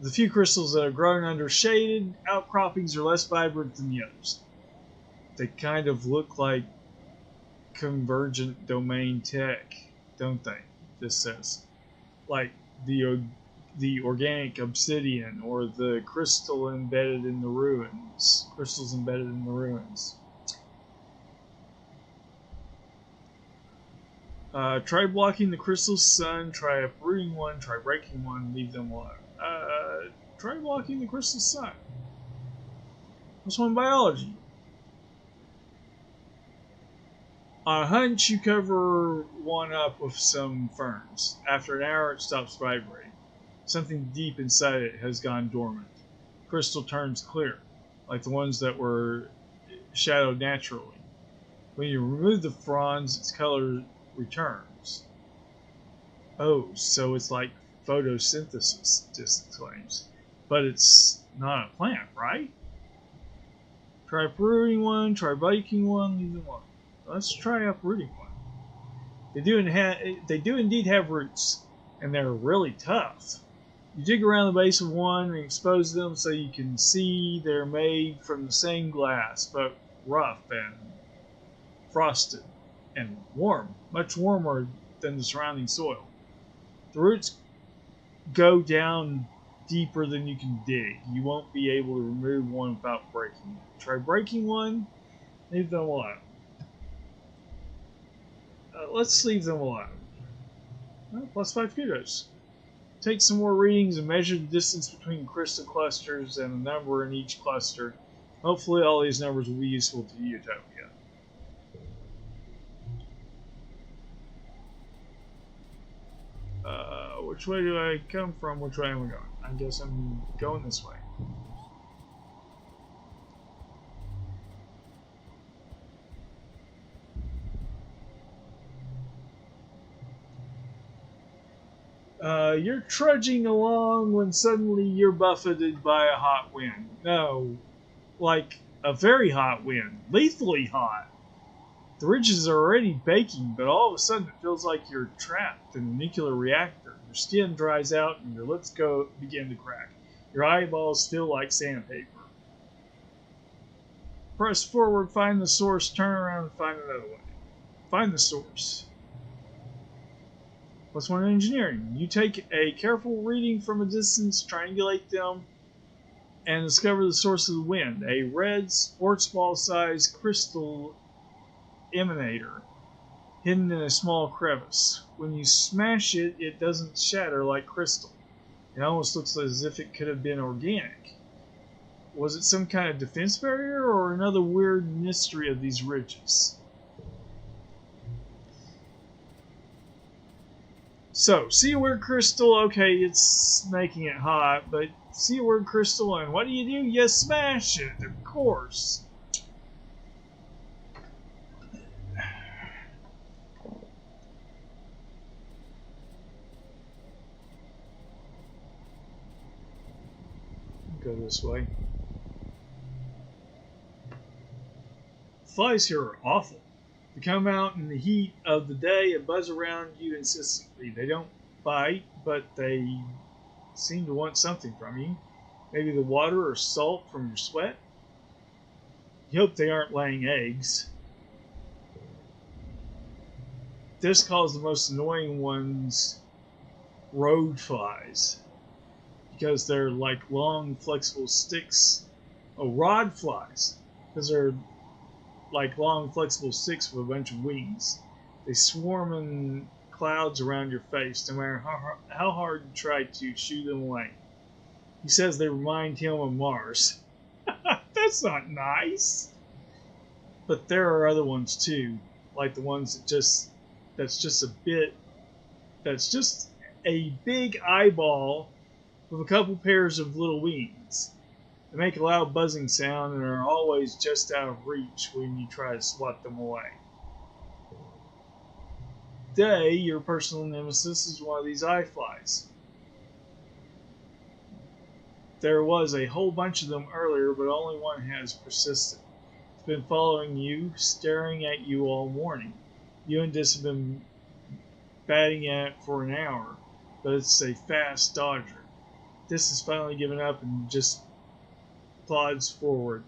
The few crystals that are grown under shaded outcroppings are less vibrant than the others. They kind of look like convergent domain tech, don't they? This says, like the organic obsidian or the crystals embedded in the ruins. Try blocking the crystal sun. Try uprooting one. Try breaking one. Leave them alone. Try blocking the crystal sun. This one, biology. On a hunch, you cover one up with some ferns. After an hour, it stops vibrating. Something deep inside it has gone dormant. Crystal turns clear, like the ones that were shadowed naturally. When you remove the fronds, its color returns. Oh, so it's like photosynthesis, Dis claims. But it's not a plant, right? Try uprooting one, try breaking one, leave them alone. Let's try uprooting one. They do indeed have roots, and they're really tough. You dig around the base of one and expose them so you can see they're made from the same glass, but rough and frosted and warm, much warmer than the surrounding soil. The roots go down deeper than you can dig. You won't be able to remove one without breaking it. Try breaking one, leave them alone. Let's leave them alone. Well, plus 5 kudos. Take some more readings and measure the distance between crystal clusters and the number in each cluster. Hopefully all these numbers will be useful to Utopia. Which way do I come from? Which way am I going? I guess I'm going this way. You're trudging along when suddenly you're buffeted by a hot wind. No, like a very hot wind. Lethally hot. The ridges are already baking, but all of a sudden it feels like you're trapped in a nuclear reactor. Your skin dries out and your lips begin to crack. Your eyeballs feel like sandpaper. Press forward, find the source, turn around and find another way. Find the source. Plus 1 engineering. You take a careful reading from a distance, triangulate them, and discover the source of the wind. A red sports ball-sized crystal emanator. hidden in a small crevice. When you smash it, it doesn't shatter like crystal. It almost looks as if it could have been organic. Was it some kind of defense barrier or another weird mystery of these ridges? So, see a weird crystal, okay, it's making it hot, but see a weird crystal and what do? You smash it, of course. Go this way. Flies here are awful. They come out in the heat of the day and buzz around you insistently. They don't bite, but they seem to want something from you. Maybe the water or salt from your sweat. You hope they aren't laying eggs. This calls the most annoying ones road flies, because they're like long flexible sticks. Oh, rod flies, because they're like long flexible sticks with a bunch of wings. They swarm in clouds around your face, no matter how hard you try to shoo them away. He says they remind him of Mars. That's not nice. But there are other ones too, like the ones that's just a big eyeball with a couple pairs of little wings. They make a loud buzzing sound and are always just out of reach when you try to swat them away. Day, your personal nemesis, is one of these eye flies. There was a whole bunch of them earlier, but only one has persisted. It's been following you, staring at you all morning. You and Dis have been batting at it for an hour, but it's a fast dodger. Dis has finally given up and just plods forward.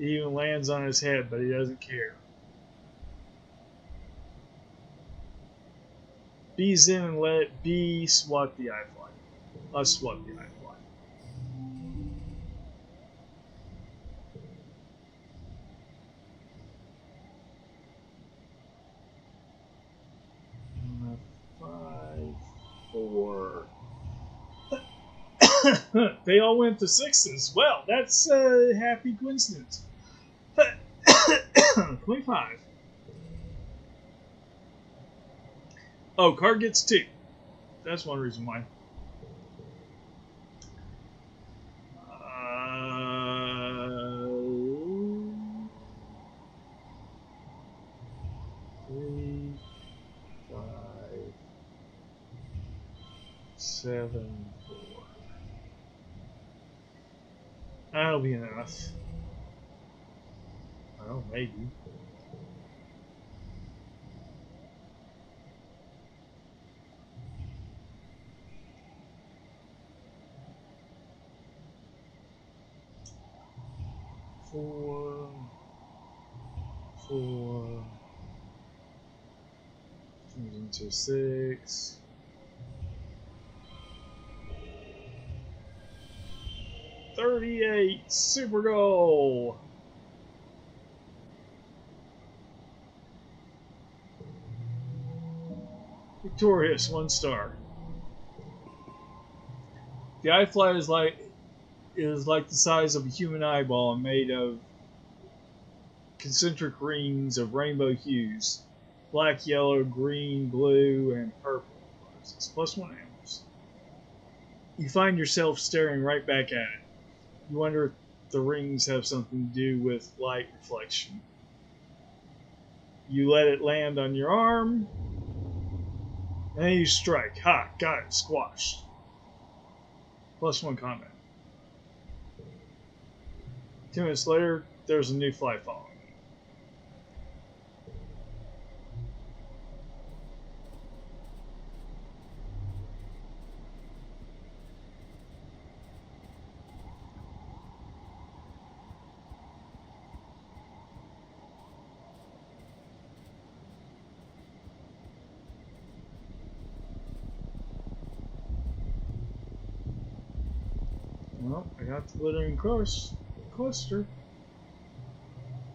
It even lands on his head, but he doesn't care. Bee's in and let B swat the eye fly. I'll swat the eye fly. They all went to sixes. Well, that's a happy coincidence. 25. Oh, card gets 2. That's one reason why. Three, 5, 7, 4. That'll be enough. Oh, maybe. Four. Turns into 6. 38 super goal. Victorious, 1 star. The eye fly is like the size of a human eyeball and made of concentric rings of rainbow hues: black, yellow, green, blue, and purple. It's +1 animals. You find yourself staring right back at it. You wonder if the rings have something to do with light reflection. You let it land on your arm, and then you strike. Ha! Got it. Squashed. +1 combat. 2 minutes later, there's a new fly following. Well, I got the glittering cluster.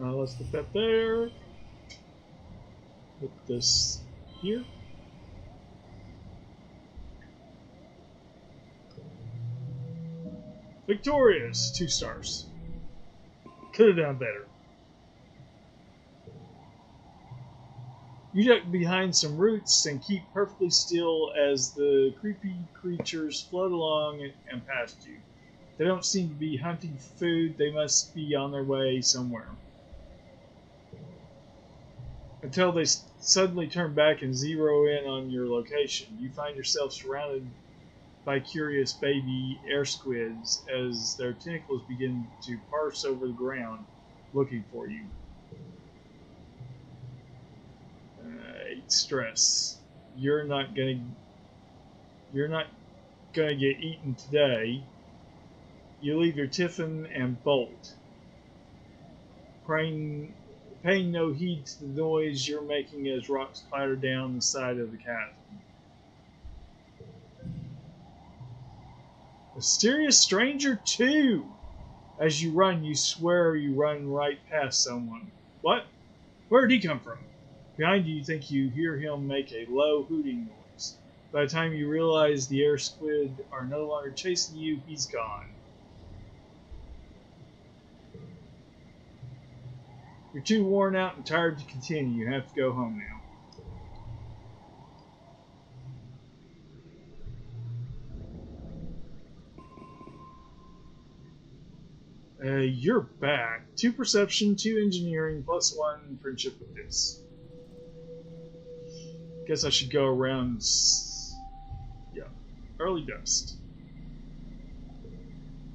Let's put that there. Put this here. Victorious, 2 stars. Could have done better. You duck behind some roots and keep perfectly still as the creepy creatures float along and past you. They don't seem to be hunting for food. They must be on their way somewhere. Until they suddenly turn back and zero in on your location. You find yourself surrounded by curious baby air squids as their tentacles begin to parse over the ground looking for you. Stress. You're not gonna get eaten today. You leave your tiffin and bolt, paying no heed to the noise you're making as rocks clatter down the side of the chasm. Mysterious stranger 2. As you run, you swear you run right past someone. What? Where did he come from? Behind you, you think you hear him make a low hooting noise. By the time you realize the air squid are no longer chasing you, he's gone. You're too worn out and tired to continue. You have to go home now. You're back. 2 perception, 2 engineering, plus 1 friendship with this. Guess I should go around. Yeah, early dust.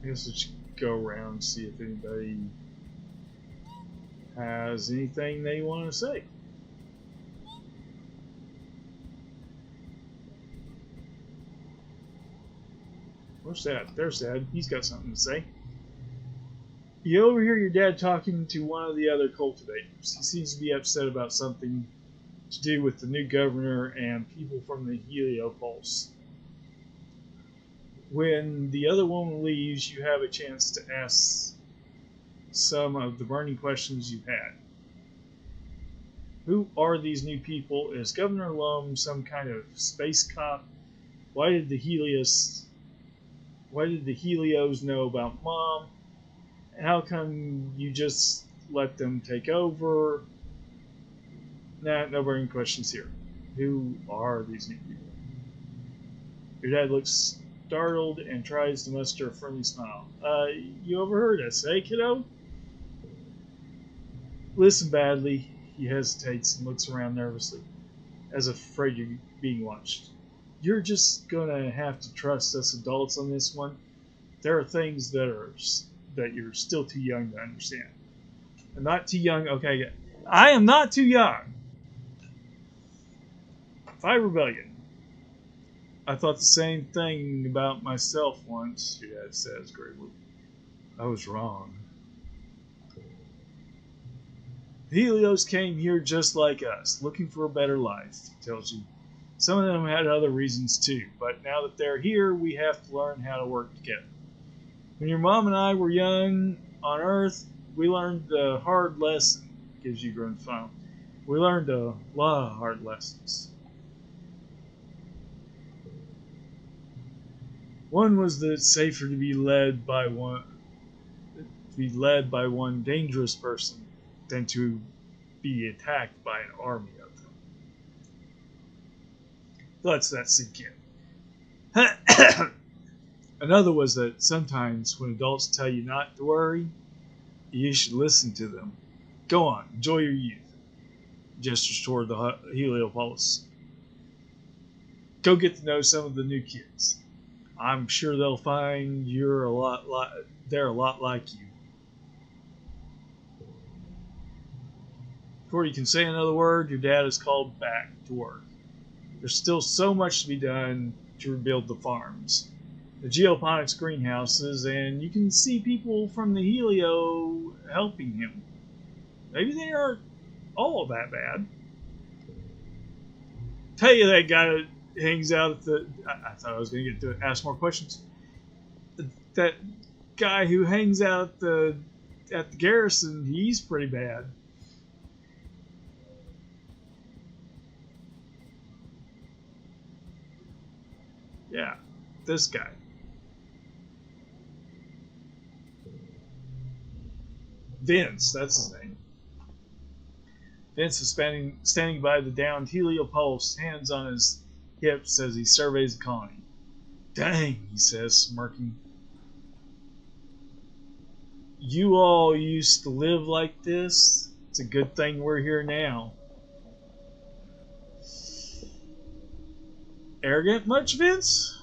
I guess I should go around and see if anybody has anything they want to say. Where's Dad? There's Dad. He's got something to say. You overhear your dad talking to one of the other cultivators. He seems to be upset about something to do with the new governor and people from the Heliopulse. When the other woman leaves, you have a chance to ask some of the burning questions you've had. Who are these new people? Is Governor Loam some kind of space cop? Why did the Helios know about Mom? How come you just let them take over? Nah, no burning questions here. Who are these new people? Your dad looks startled and tries to muster a friendly smile. You overheard us, eh, kiddo? Listen, Badly. He hesitates and looks around nervously, as if afraid you're being watched. You're just gonna have to trust us adults on this one. There are things that you're still too young to understand. I'm not too young. Okay, I am not too young. 5 Rebellion. I thought the same thing about myself once, your dad says gravely. I was wrong. The Helios came here just like us, looking for a better life, he tells you. Some of them had other reasons too, but now that they're here, we have to learn how to work together. When your mom and I were young on Earth, we learned a hard lesson. Gives you a grim smile. We learned a lot of hard lessons. One was that it's safer to be led by one dangerous person than to be attacked by an army of them. Let's that sink in. Another was that sometimes when adults tell you not to worry, you should listen to them. Go on, enjoy your youth. Gestures toward the Heliopulse. Go get to know some of the new kids. I'm sure they'll find they're a lot like you. Before you can say another word, your dad is called back to work. There's still so much to be done to rebuild the farms, the geoponics greenhouses, and you can see people from the Helio helping him. Maybe they aren't all that bad. Tell you that guy that hangs out at the... I thought I was going to get to ask more questions. That guy who hangs out at the at the garrison, he's pretty bad. Yeah, this guy. Vince, that's his name. Vince is standing by the downed Heliopulse, hands on his hips as he surveys the colony. Dang, he says, smirking. You all used to live like this? It's a good thing we're here now. Arrogant much, Vince?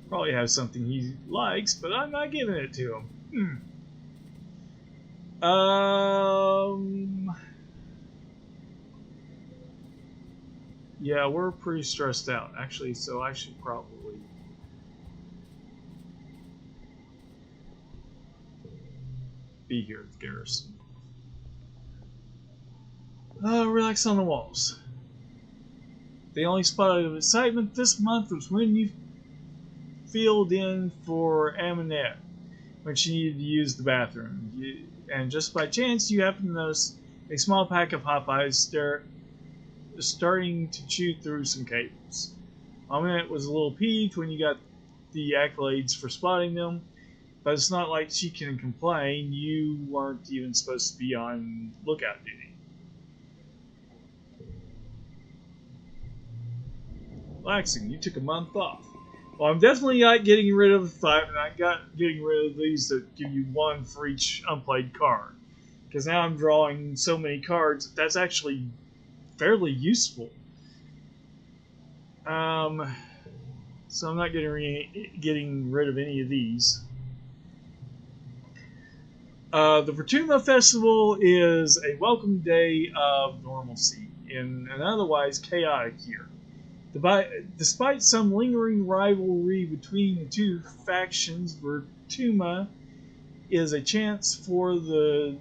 Probably has something he likes, but I'm not giving it to him. Yeah, we're pretty stressed out, actually, so I should probably be here at the garrison. Relax on the walls. The only spot of excitement this month was when you filled in for Aminette when she needed to use the bathroom. And just by chance, you happened to notice a small pack of Popeyes starting to chew through some cables. Aminette was a little peeved when you got the accolades for spotting them, but it's not like she can complain. You weren't even supposed to be on lookout duty. Relaxing, you took a month off. Well, I'm definitely not getting rid of the 5, and I got getting rid of these that give you 1 for each unplayed card. Because now I'm drawing so many cards, that's actually fairly useful. So I'm not getting rid of any of these. The Fortuna Festival is a welcome day of normalcy in an otherwise chaotic year. Despite some lingering rivalry between the two factions, Fortuna is a chance for the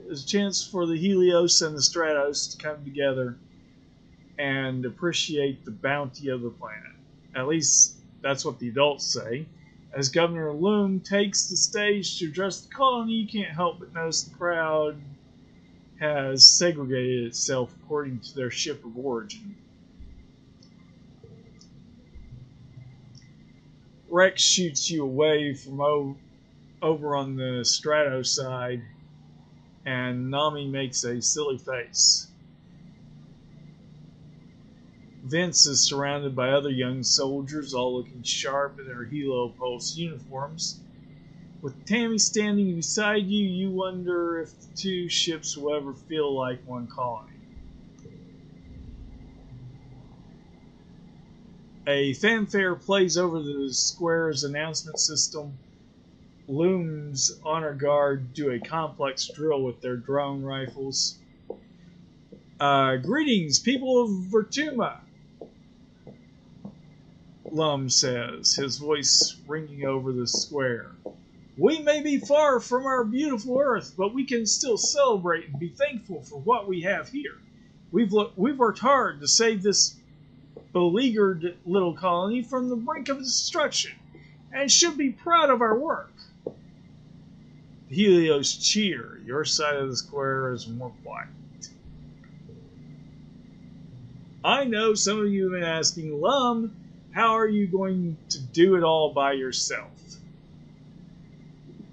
Helios and the Stratos to come together and appreciate the bounty of the planet. At least that's what the adults say. As Governor Loom takes the stage to address the colony, you can't help but notice the crowd has segregated itself according to their ship of origin. Rex shoots you away from over on the Strato side, and Nami makes a silly face. Vince is surrounded by other young soldiers, all looking sharp in their Heliopulse uniforms. With Tammy standing beside you, you wonder if the two ships will ever feel like one colony. A fanfare plays over the square's announcement system. Loom's honor guard do a complex drill with their drone rifles. Greetings, people of Vertuma, Lum says, his voice ringing over the square. We may be far from our beautiful Earth, but we can still celebrate and be thankful for what we have here. We've worked hard to save this beleaguered little colony from the brink of destruction, and should be proud of our work. The Helios cheer. Your side of the square is more quiet. I know some of you have been asking, Lum, how are you going to do it all by yourself?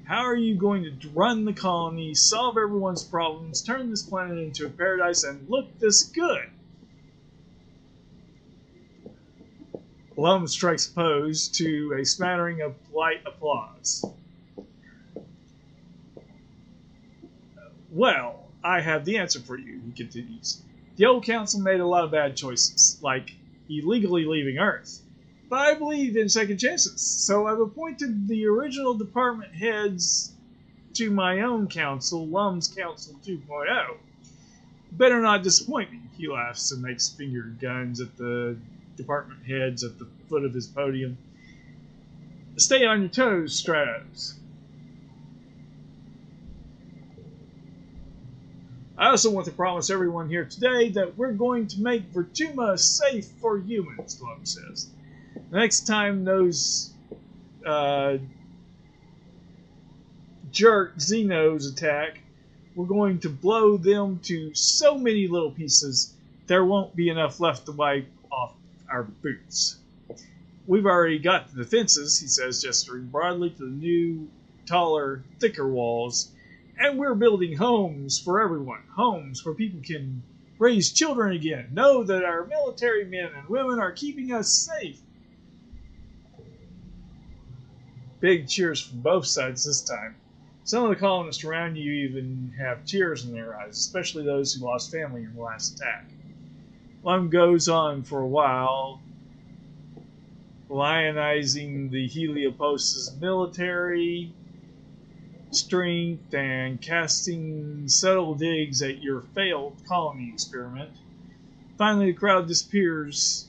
How are you going to run the colony, solve everyone's problems, turn this planet into a paradise, and look this good? Lum strikes pose to a smattering of polite applause. Well, I have the answer for you, he continues. The old council made a lot of bad choices, like illegally leaving Earth. But I believe in second chances, so I've appointed the original department heads to my own council, Lum's Council 2.0. Better not disappoint me, he laughs and makes finger guns at the department heads at the foot of his podium. Stay on your toes, Stratos. I also want to promise everyone here today that we're going to make Vertuma safe for humans, Lum says. The next time those jerk Xeno's attack, we're going to blow them to so many little pieces there won't be enough left to wipe off our boots. We've already got the defenses, he says, gesturing broadly to the new, taller, thicker walls, and we're building homes for everyone, homes where people can raise children again, know that our military men and women are keeping us safe. Big cheers from both sides this time. Some of the colonists around you even have tears in their eyes, especially those who lost family in the last attack. Lum goes on for a while, lionizing the Heliopost's military strength and casting subtle digs at your failed colony experiment. Finally, the crowd disperses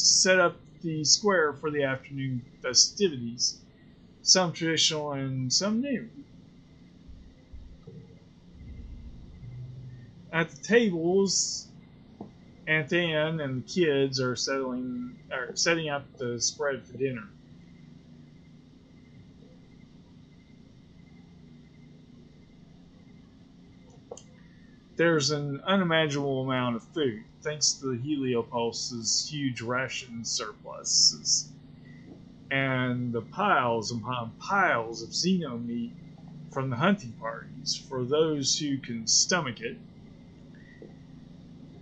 to set up the square for the afternoon festivities, some traditional and some new. At the tables, Aunt Anne and the kids are setting up the spread for dinner. There's an unimaginable amount of food, thanks to the Heliopulse's huge ration surpluses, and the piles upon piles of xeno meat from the hunting parties for those who can stomach it.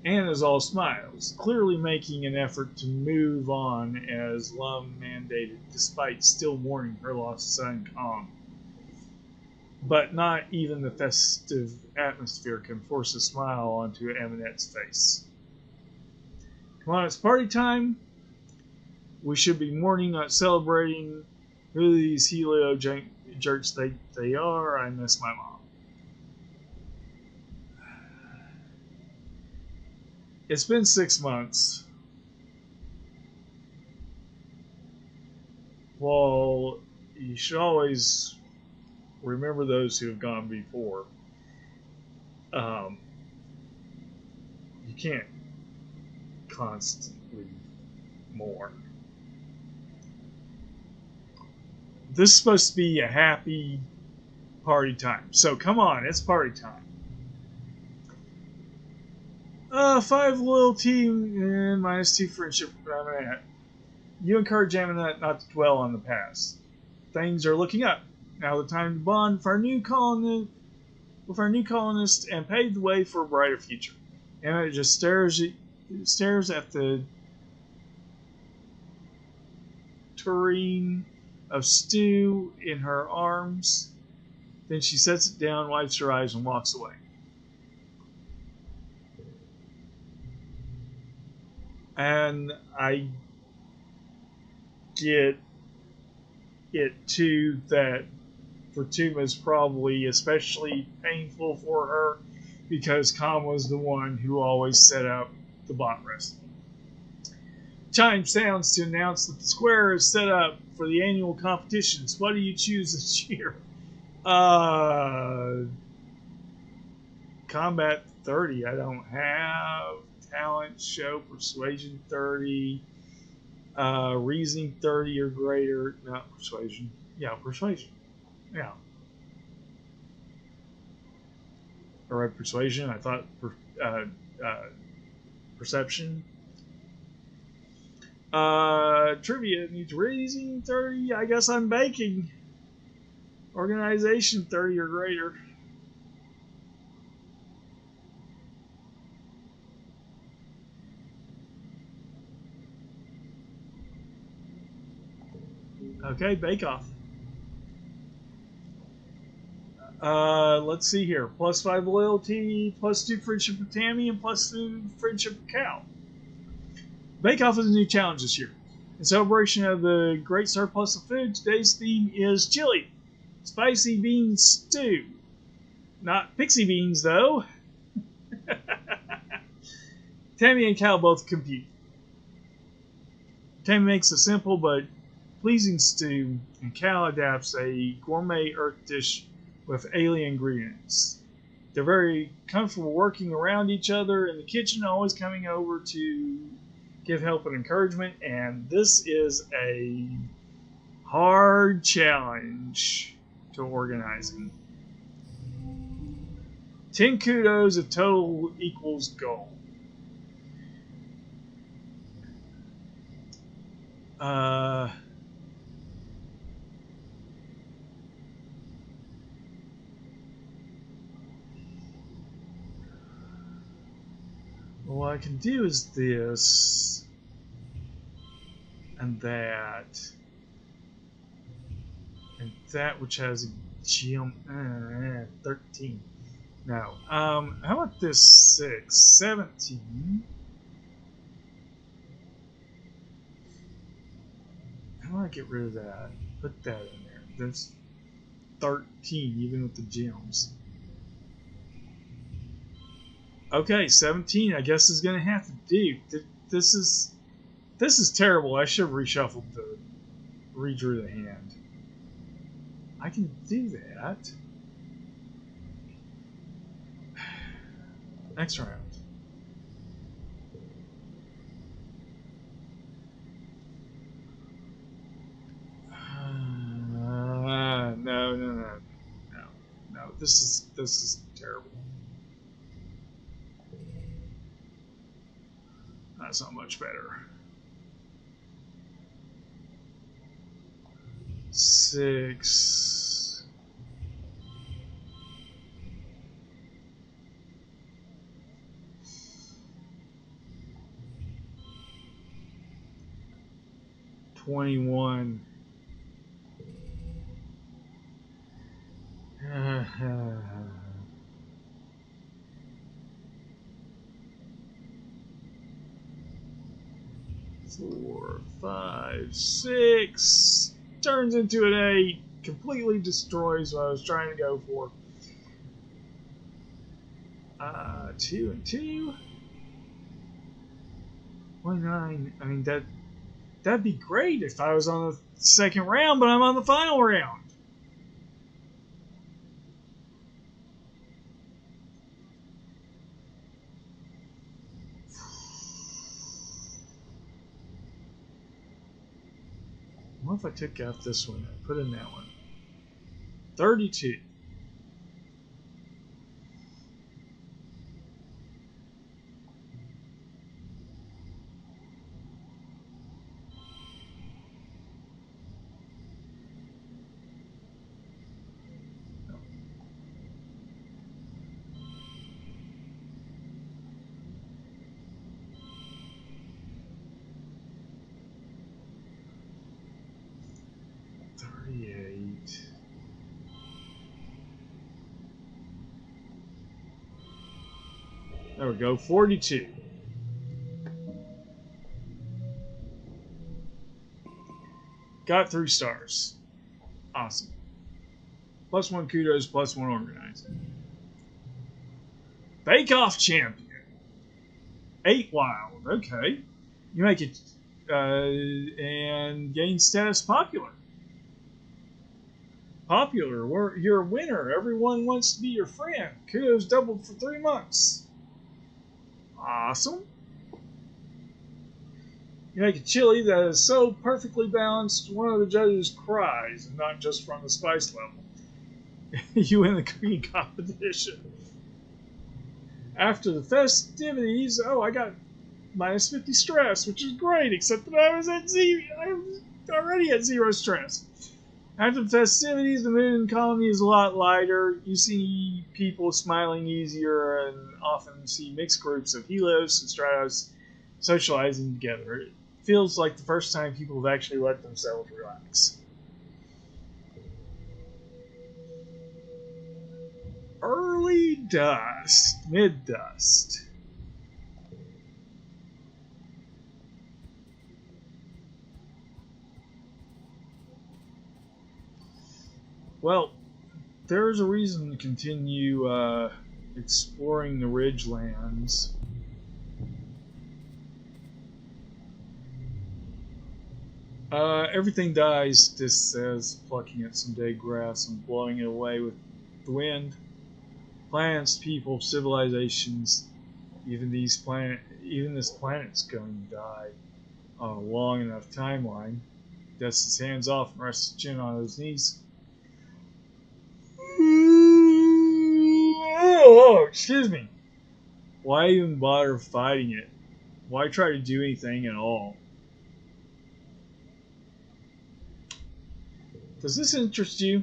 Anne is all smiles, clearly making an effort to move on as Lum mandated, despite still mourning her lost son, Kong. But not even the festive atmosphere can force a smile onto Aminette's face. Come on, it's party time. We should be mourning, not celebrating. Who these Helio jerks they are. I miss my mom. It's been 6 months. Well, you should always remember those who have gone before. You can't constantly mourn. This is supposed to be a happy party time. So come on, it's party time. 5 loyalty and -2 friendship for Aminette. You encourage Aminette not to dwell on the past. Things are looking up. Now the time to bond with our new colonist and pave the way for a brighter future. Aminette just stares at the tureen of stew in her arms. Then she sets it down, wipes her eyes, and walks away. And I get it too that Fortuna is probably especially painful for her because Khan was the one who always set up the bot wrestling. Chime sounds to announce that the square is set up for the annual competitions. What do you choose this year? Combat 30. I don't have. Talent, show, persuasion 30, reasoning 30 or greater. Not persuasion. Yeah, persuasion. Yeah. All right, persuasion. I thought perception. Trivia needs reasoning 30. I guess I'm baking. Organization 30 or greater. Okay, Bake Off. Let's see here. +5 loyalty, +2 friendship with Tammy, and +2 friendship with Cal. Bake Off is a new challenge this year. In celebration of the great surplus of food, today's theme is chili. Spicy bean stew. Not pixie beans, though. Tammy and Cal both compete. Tammy makes a simple but pleasing stew, and Cal adapts a gourmet earth dish with alien ingredients. They're very comfortable working around each other in the kitchen, always coming over to give help and encouragement, and this is a hard challenge to organizing. 10 kudos if total equals goal. What I can do is this and that which has a jump 13. No. How about this 6? 17. How do I get rid of that? Put that in there. There's 13 even with the gems. Okay, 17 I guess is gonna have to do. This is terrible. I should have reshuffled redrew the hand. I can do that. Next round. No. This is terrible. That's not much better. 6. $21. 4, 5, 6. Turns into an 8. Completely destroys what I was trying to go for. 2 and 2. 29. I mean, that'd be great if I was on the second round, but I'm on the final round. What if I took out this one and put in that one? 32. There we go, 42. Got 3 stars. Awesome. +1 kudos, +1 organizing. Bake Off champion. 8 wild. Okay. You make it and gain status popular. Popular. You're a winner. Everyone wants to be your friend. Kudos doubled for 3 months. Awesome. You make a chili that is so perfectly balanced, one of the judges cries, and not just from the spice level. You win the cooking competition. After the festivities, I got -50 stress, which is great, except that I was already at 0 stress. After the festivities, the mood in colony is a lot lighter. You see people smiling easier and often see mixed groups of Helos and Stratos socializing together. It feels like the first time people have actually let themselves relax. Early dust, mid-dust. Well, there's a reason to continue exploring the ridgelands. Everything dies, this says, plucking at some dead grass and blowing it away with the wind. Plants, people, civilizations. Even this planet's going to die on a long enough timeline. Dusts his hands off and rests his chin on his knees. Oh, excuse me. Why even bother fighting it? Why try to do anything at all? Does this interest you?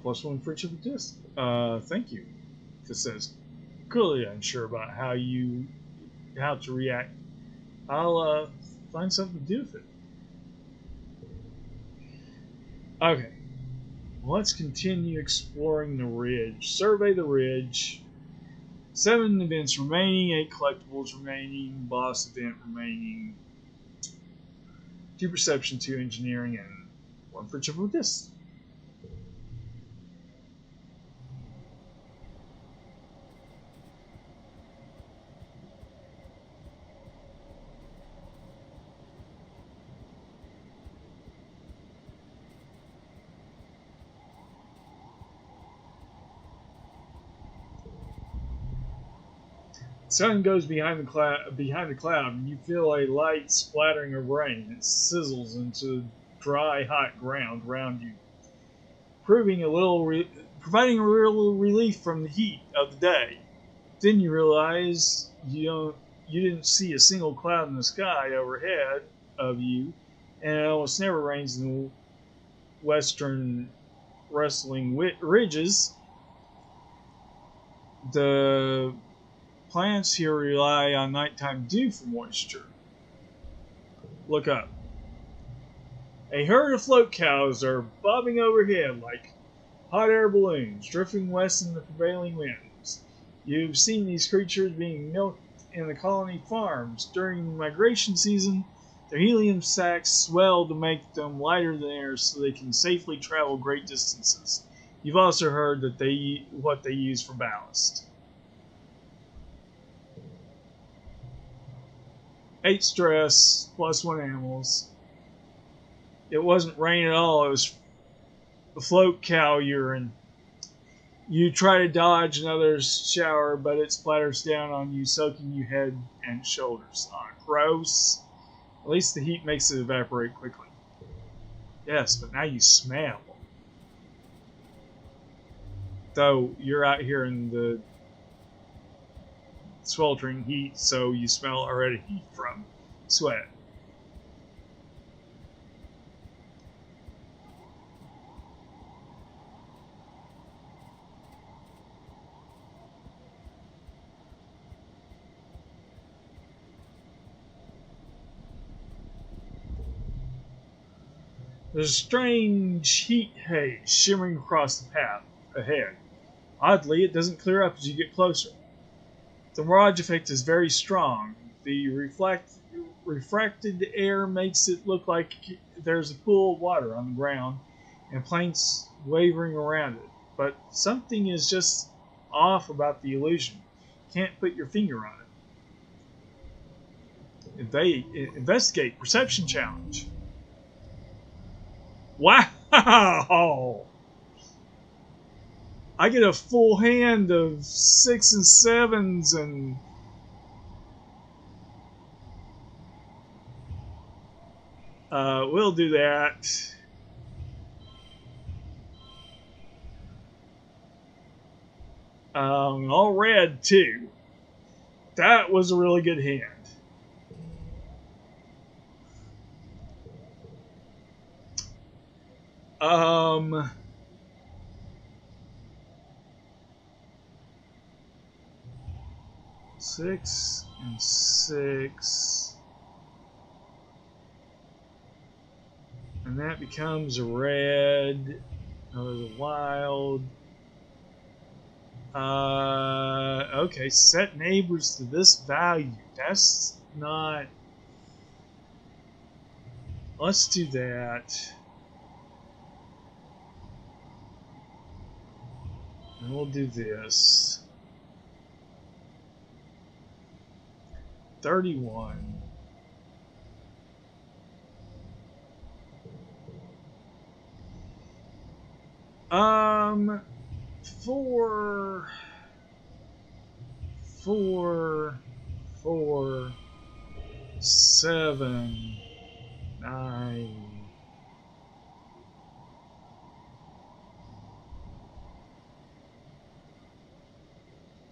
+1 for each of the discs. Thank you. This says, clearly unsure about how to react. I'll find something to do with it. Okay. Let's continue exploring the ridge. Survey the ridge. 7 events remaining, 8 collectibles remaining, boss event remaining, 2 perception, 2 engineering, and 1 for triple disc. Sun goes behind the cloud, and you feel a light splattering your brain. It sizzles into dry, hot ground around you, providing a little relief from the heat of the day. Then you realize you didn't see a single cloud in the sky overhead of you, and it almost never rains in the western rustling ridges. The plants here rely on nighttime dew for moisture. Look up. A herd of float cows are bobbing overhead like hot air balloons, drifting west in the prevailing winds. You've seen these creatures being milked in the colony farms. During migration season, their helium sacs swell to make them lighter than air so they can safely travel great distances. You've also heard that what they use for ballast. 8 stress, +1 animals. It wasn't rain at all, it was float cow urine. You try to dodge another shower, but it splatters down on you, soaking your head and shoulders. Gross. At least the heat makes it evaporate quickly. Yes, but now you smell. Though you're out here in the sweltering heat, so you smell already from sweat. There's a strange heat haze shimmering across the path ahead. Oddly, it doesn't clear up as you get closer. The mirage effect is very strong. The refracted air makes it look like there's a pool of water on the ground and planes wavering around it. But something is just off about the illusion. Can't put your finger on it. Investigate. Perception challenge. Wow! I get a full hand of 6 and 7s and we'll do that. All red too. That was a really good hand. Um, 6 and 6. And that becomes a red. Another wild. Okay, set neighbors to this value. That's not. Let's do that. And we'll do this. 31. Four, four, four, 7, 9.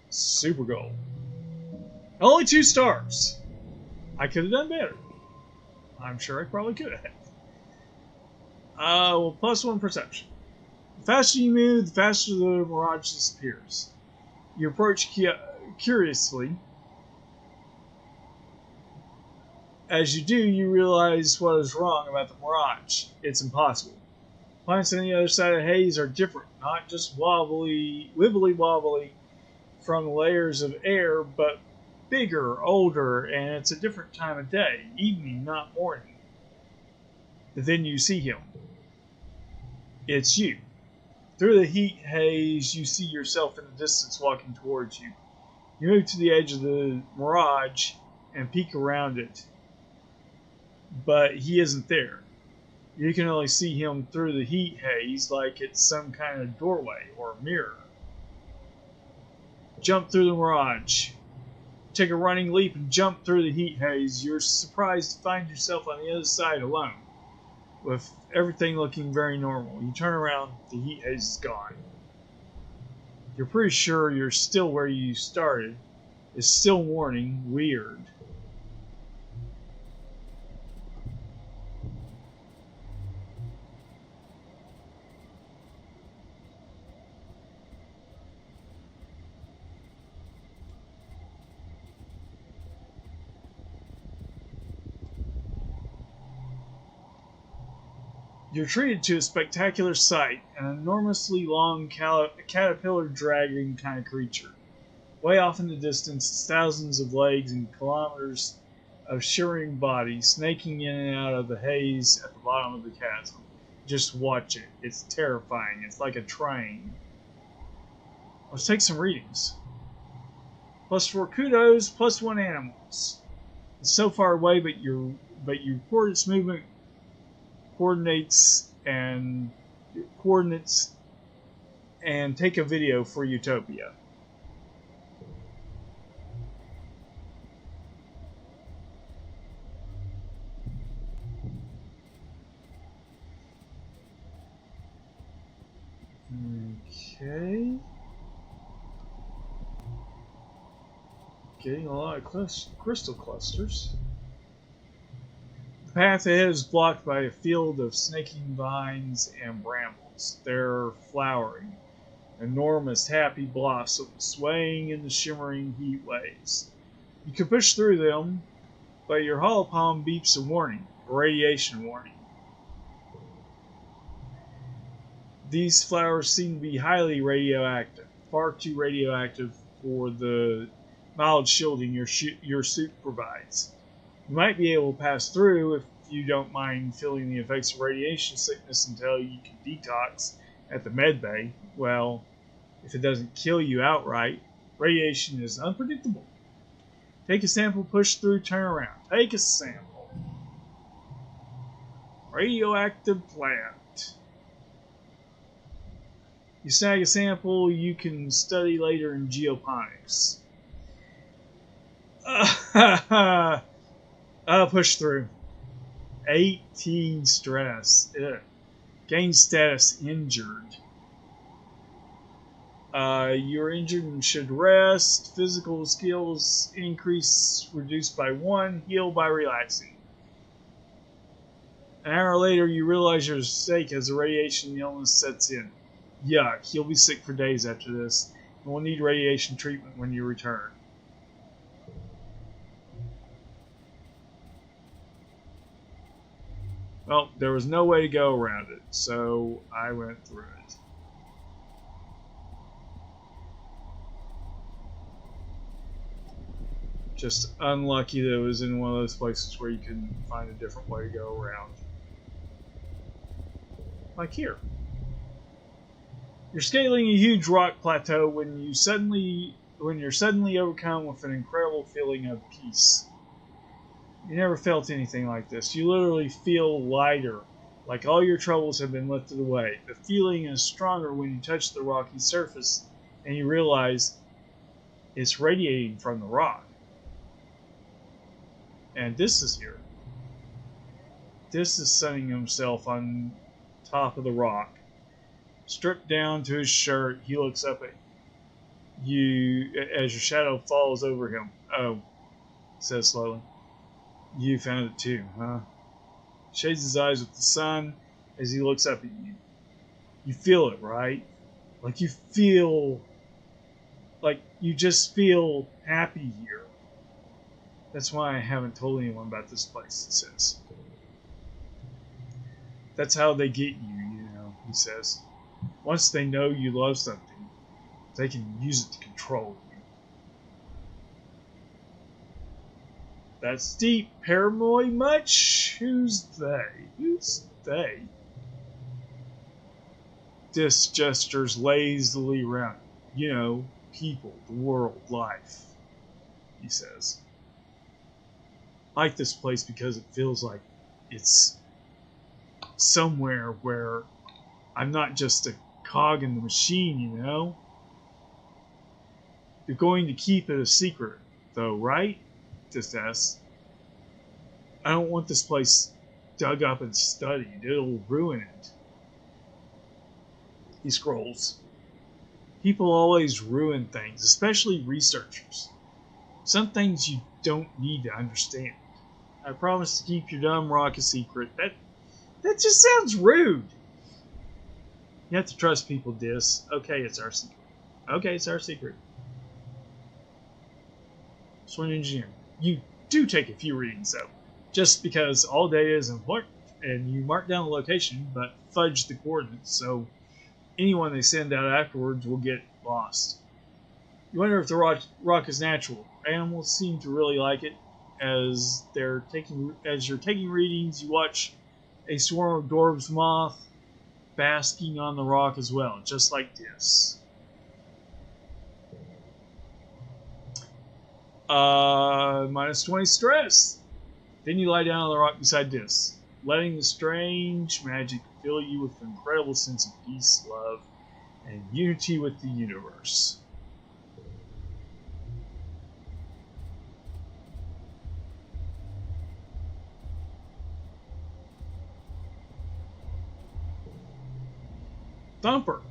Super gold. Only 2 stars. I could have done better. I'm sure I probably could have. Well, +1 perception. The faster you move, the faster the mirage disappears. You approach curiously. As you do, you realize what is wrong about the mirage. It's impossible. Planets on the other side of the haze are different, not just wibbly wobbly from layers of air, but bigger, older, and it's a different time of day, evening, not morning. But then you see him. It's you. Through the heat haze, you see yourself in the distance walking towards you. You move to the edge of the mirage and peek around it, but he isn't there. You can only see him through the heat haze like it's some kind of doorway or mirror. Jump through the mirage. Take a running leap and jump through the heat haze. You're surprised to find yourself on the other side alone, with everything looking very normal. You turn around, the heat haze is gone. You're pretty sure you're still where you started. It's still morning. Weird. You're treated to a spectacular sight, an enormously long caterpillar dragon kind of creature. Way off in the distance, thousands of legs and kilometers of shimmering body snaking in and out of the haze at the bottom of the chasm. Just watch it. It's terrifying. It's like a train. Let's take some readings. +4 kudos, +1 animals. It's so far away, but you report its movement coordinates and take a video for Utopia. Okay. Getting a lot of crystal clusters. The path ahead is blocked by a field of snaking vines and brambles. They're flowering, enormous happy blossoms swaying in the shimmering heat waves. You can push through them, but your holopalm beeps a warning, a radiation warning. These flowers seem to be highly radioactive, far too radioactive for the mild shielding your suit provides. You might be able to pass through if you don't mind feeling the effects of radiation sickness until you can detox at the med bay. Well, if it doesn't kill you outright, radiation is unpredictable. Take a sample, push through, turn around. Take a sample. Radioactive plant. You snag a sample you can study later in geoponics. Push through. 18 stress. Ugh. Gain status injured. You're injured and should rest. Physical skills increase, reduced by 1. Heal by relaxing. An hour later, you realize your mistake as the radiation illness sets in. Yuck, you'll be sick for days after this, and will need radiation treatment when you return. Well, there was no way to go around it, so I went through it. Just unlucky that it was in one of those places where you can find a different way to go around. Like here. You're scaling a huge rock plateau when you're suddenly overcome with an incredible feeling of peace. You never felt anything like this. You literally feel lighter, Like all your troubles have been lifted away. The feeling is stronger when you touch the rocky surface and you realize it's radiating from the rock. And this is here. This is sunning himself on top of the rock. Stripped down to his shirt, he looks up at you as your shadow falls over him. Oh, he says slowly. You found it too, huh? Shades his eyes with the sun as he looks up at you. You feel it, right? Like you just feel happy here. That's why I haven't told anyone about this place, he says. That's how they get you, he says. Once they know you love something, they can use it to control you. That's deep. Paranoid much? Who's they? Who's they? Dis gestures lazily around. People, the world, life, he says. I like this place because it feels like it's somewhere where I'm not just a cog in the machine, You're going to keep it a secret, though, right? Just asks. I don't want this place dug up and studied. It'll ruin it. He scrolls. People always ruin things, especially researchers. Some things you don't need to understand. I promise to keep your dumb rock a secret. That just sounds rude. You have to trust people, Dis. Okay, it's our secret. Okay, it's our secret. Swing engineering. You do take a few readings, though. Just because all data is important, and you mark down the location, but fudge the coordinates, so anyone they send out afterwards will get lost. You wonder if the rock is natural. Animals seem to really like it. As you're taking readings, you watch a swarm of Dorb's moth basking on the rock as well, just like this. Minus 20 stress. Then you lie down on the rock beside this, letting the strange magic fill you with an incredible sense of peace, love, and unity with the universe. Thumper.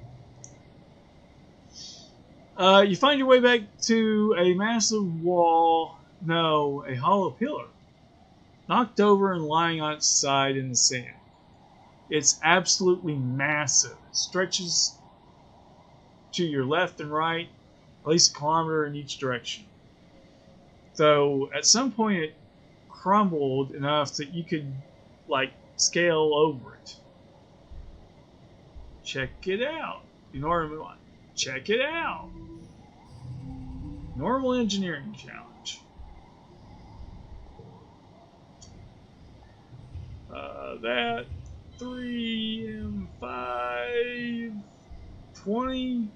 You find your way back to a massive wall, no, a hollow pillar, knocked over and lying on its side in the sand. It's absolutely massive. It stretches to your left and right, at least a kilometer in each direction. Though at some point it crumbled enough that you could, scale over it. Check it out. Check it out. Normal engineering challenge. That 3 and 5, 20.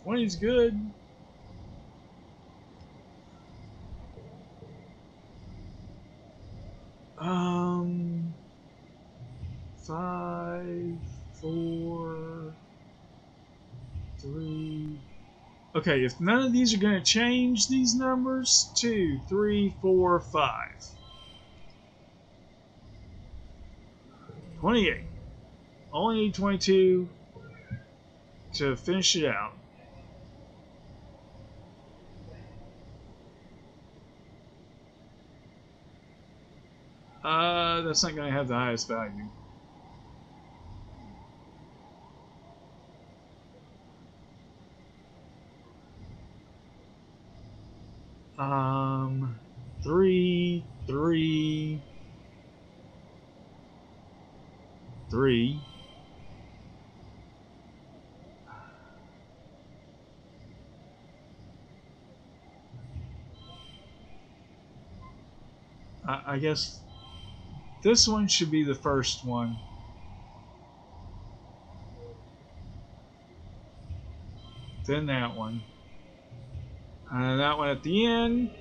20 is good. Um, 5, 4, 3. Okay, if none of these are going to change these numbers, 2, 3, 4, 5. 28. Only need 22 to finish it out. That's not going to have the highest value. Three. I guess this one should be the first one. Then that one. And that one at the end.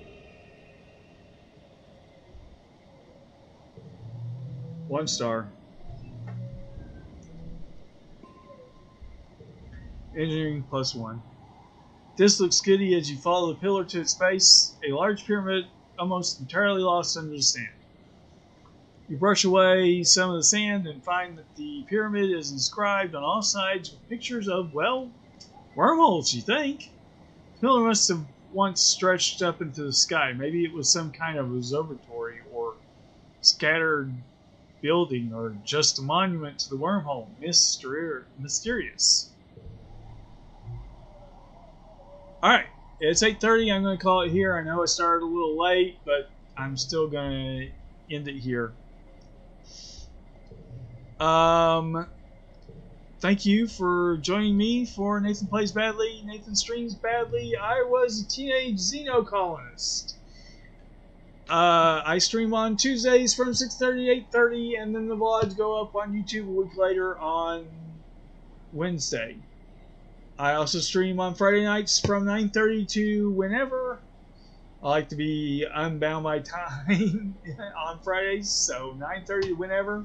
One star. Engineering +1. This looks goody as you follow the pillar to its base, a large pyramid almost entirely lost under the sand. You brush away some of the sand and find that the pyramid is inscribed on all sides with pictures of, well, wormholes, you think. The pillar must have once stretched up into the sky. Maybe it was some kind of observatory or scattered building or just a monument to the wormhole. Mysterious. Alright, it's 8:30. I'm going to call it here. I know I started a little late, but I'm still going to end it here. Thank you for joining me for Nathan Plays Badly, Nathan Streams Badly. I was a teenage Xenocolonist. I stream on Tuesdays from 6:30 to 8:30, and then the vlogs go up on YouTube a week later on Wednesday. I also stream on Friday nights from 9:30 to whenever. I like to be unbound by time on Fridays, so 9:30 to whenever.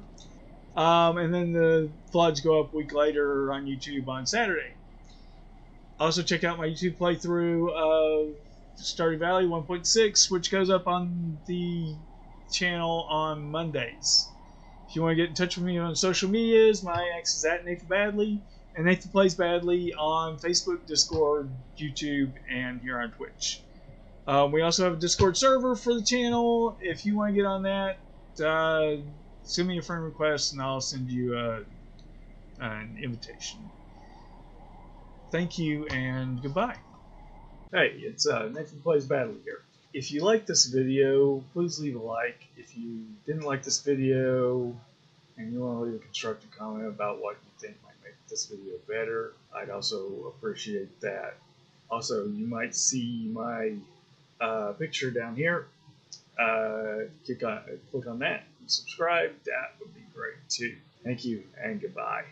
And then the vlogs go up a week later on YouTube on Saturday. Also, check out my YouTube playthrough of Stardew Valley 1.6, which goes up on the channel on Mondays. If you want to get in touch with me on social medias, my X is at Nathanbadly, and Nathan Plays Badly on Facebook, Discord, YouTube, and here on Twitch. We also have a Discord server for the channel. If you want to get on that, send me a friend request and I'll send you an invitation. Thank you and goodbye. Hey, it's Nathan Plays Badly here. If you like this video, please leave a like. If you didn't like this video and you want to leave a constructive comment about what you think might make this video better, I'd also appreciate that. Also, you might see my picture down here. Click on that and subscribe. That would be great too. Thank you and goodbye.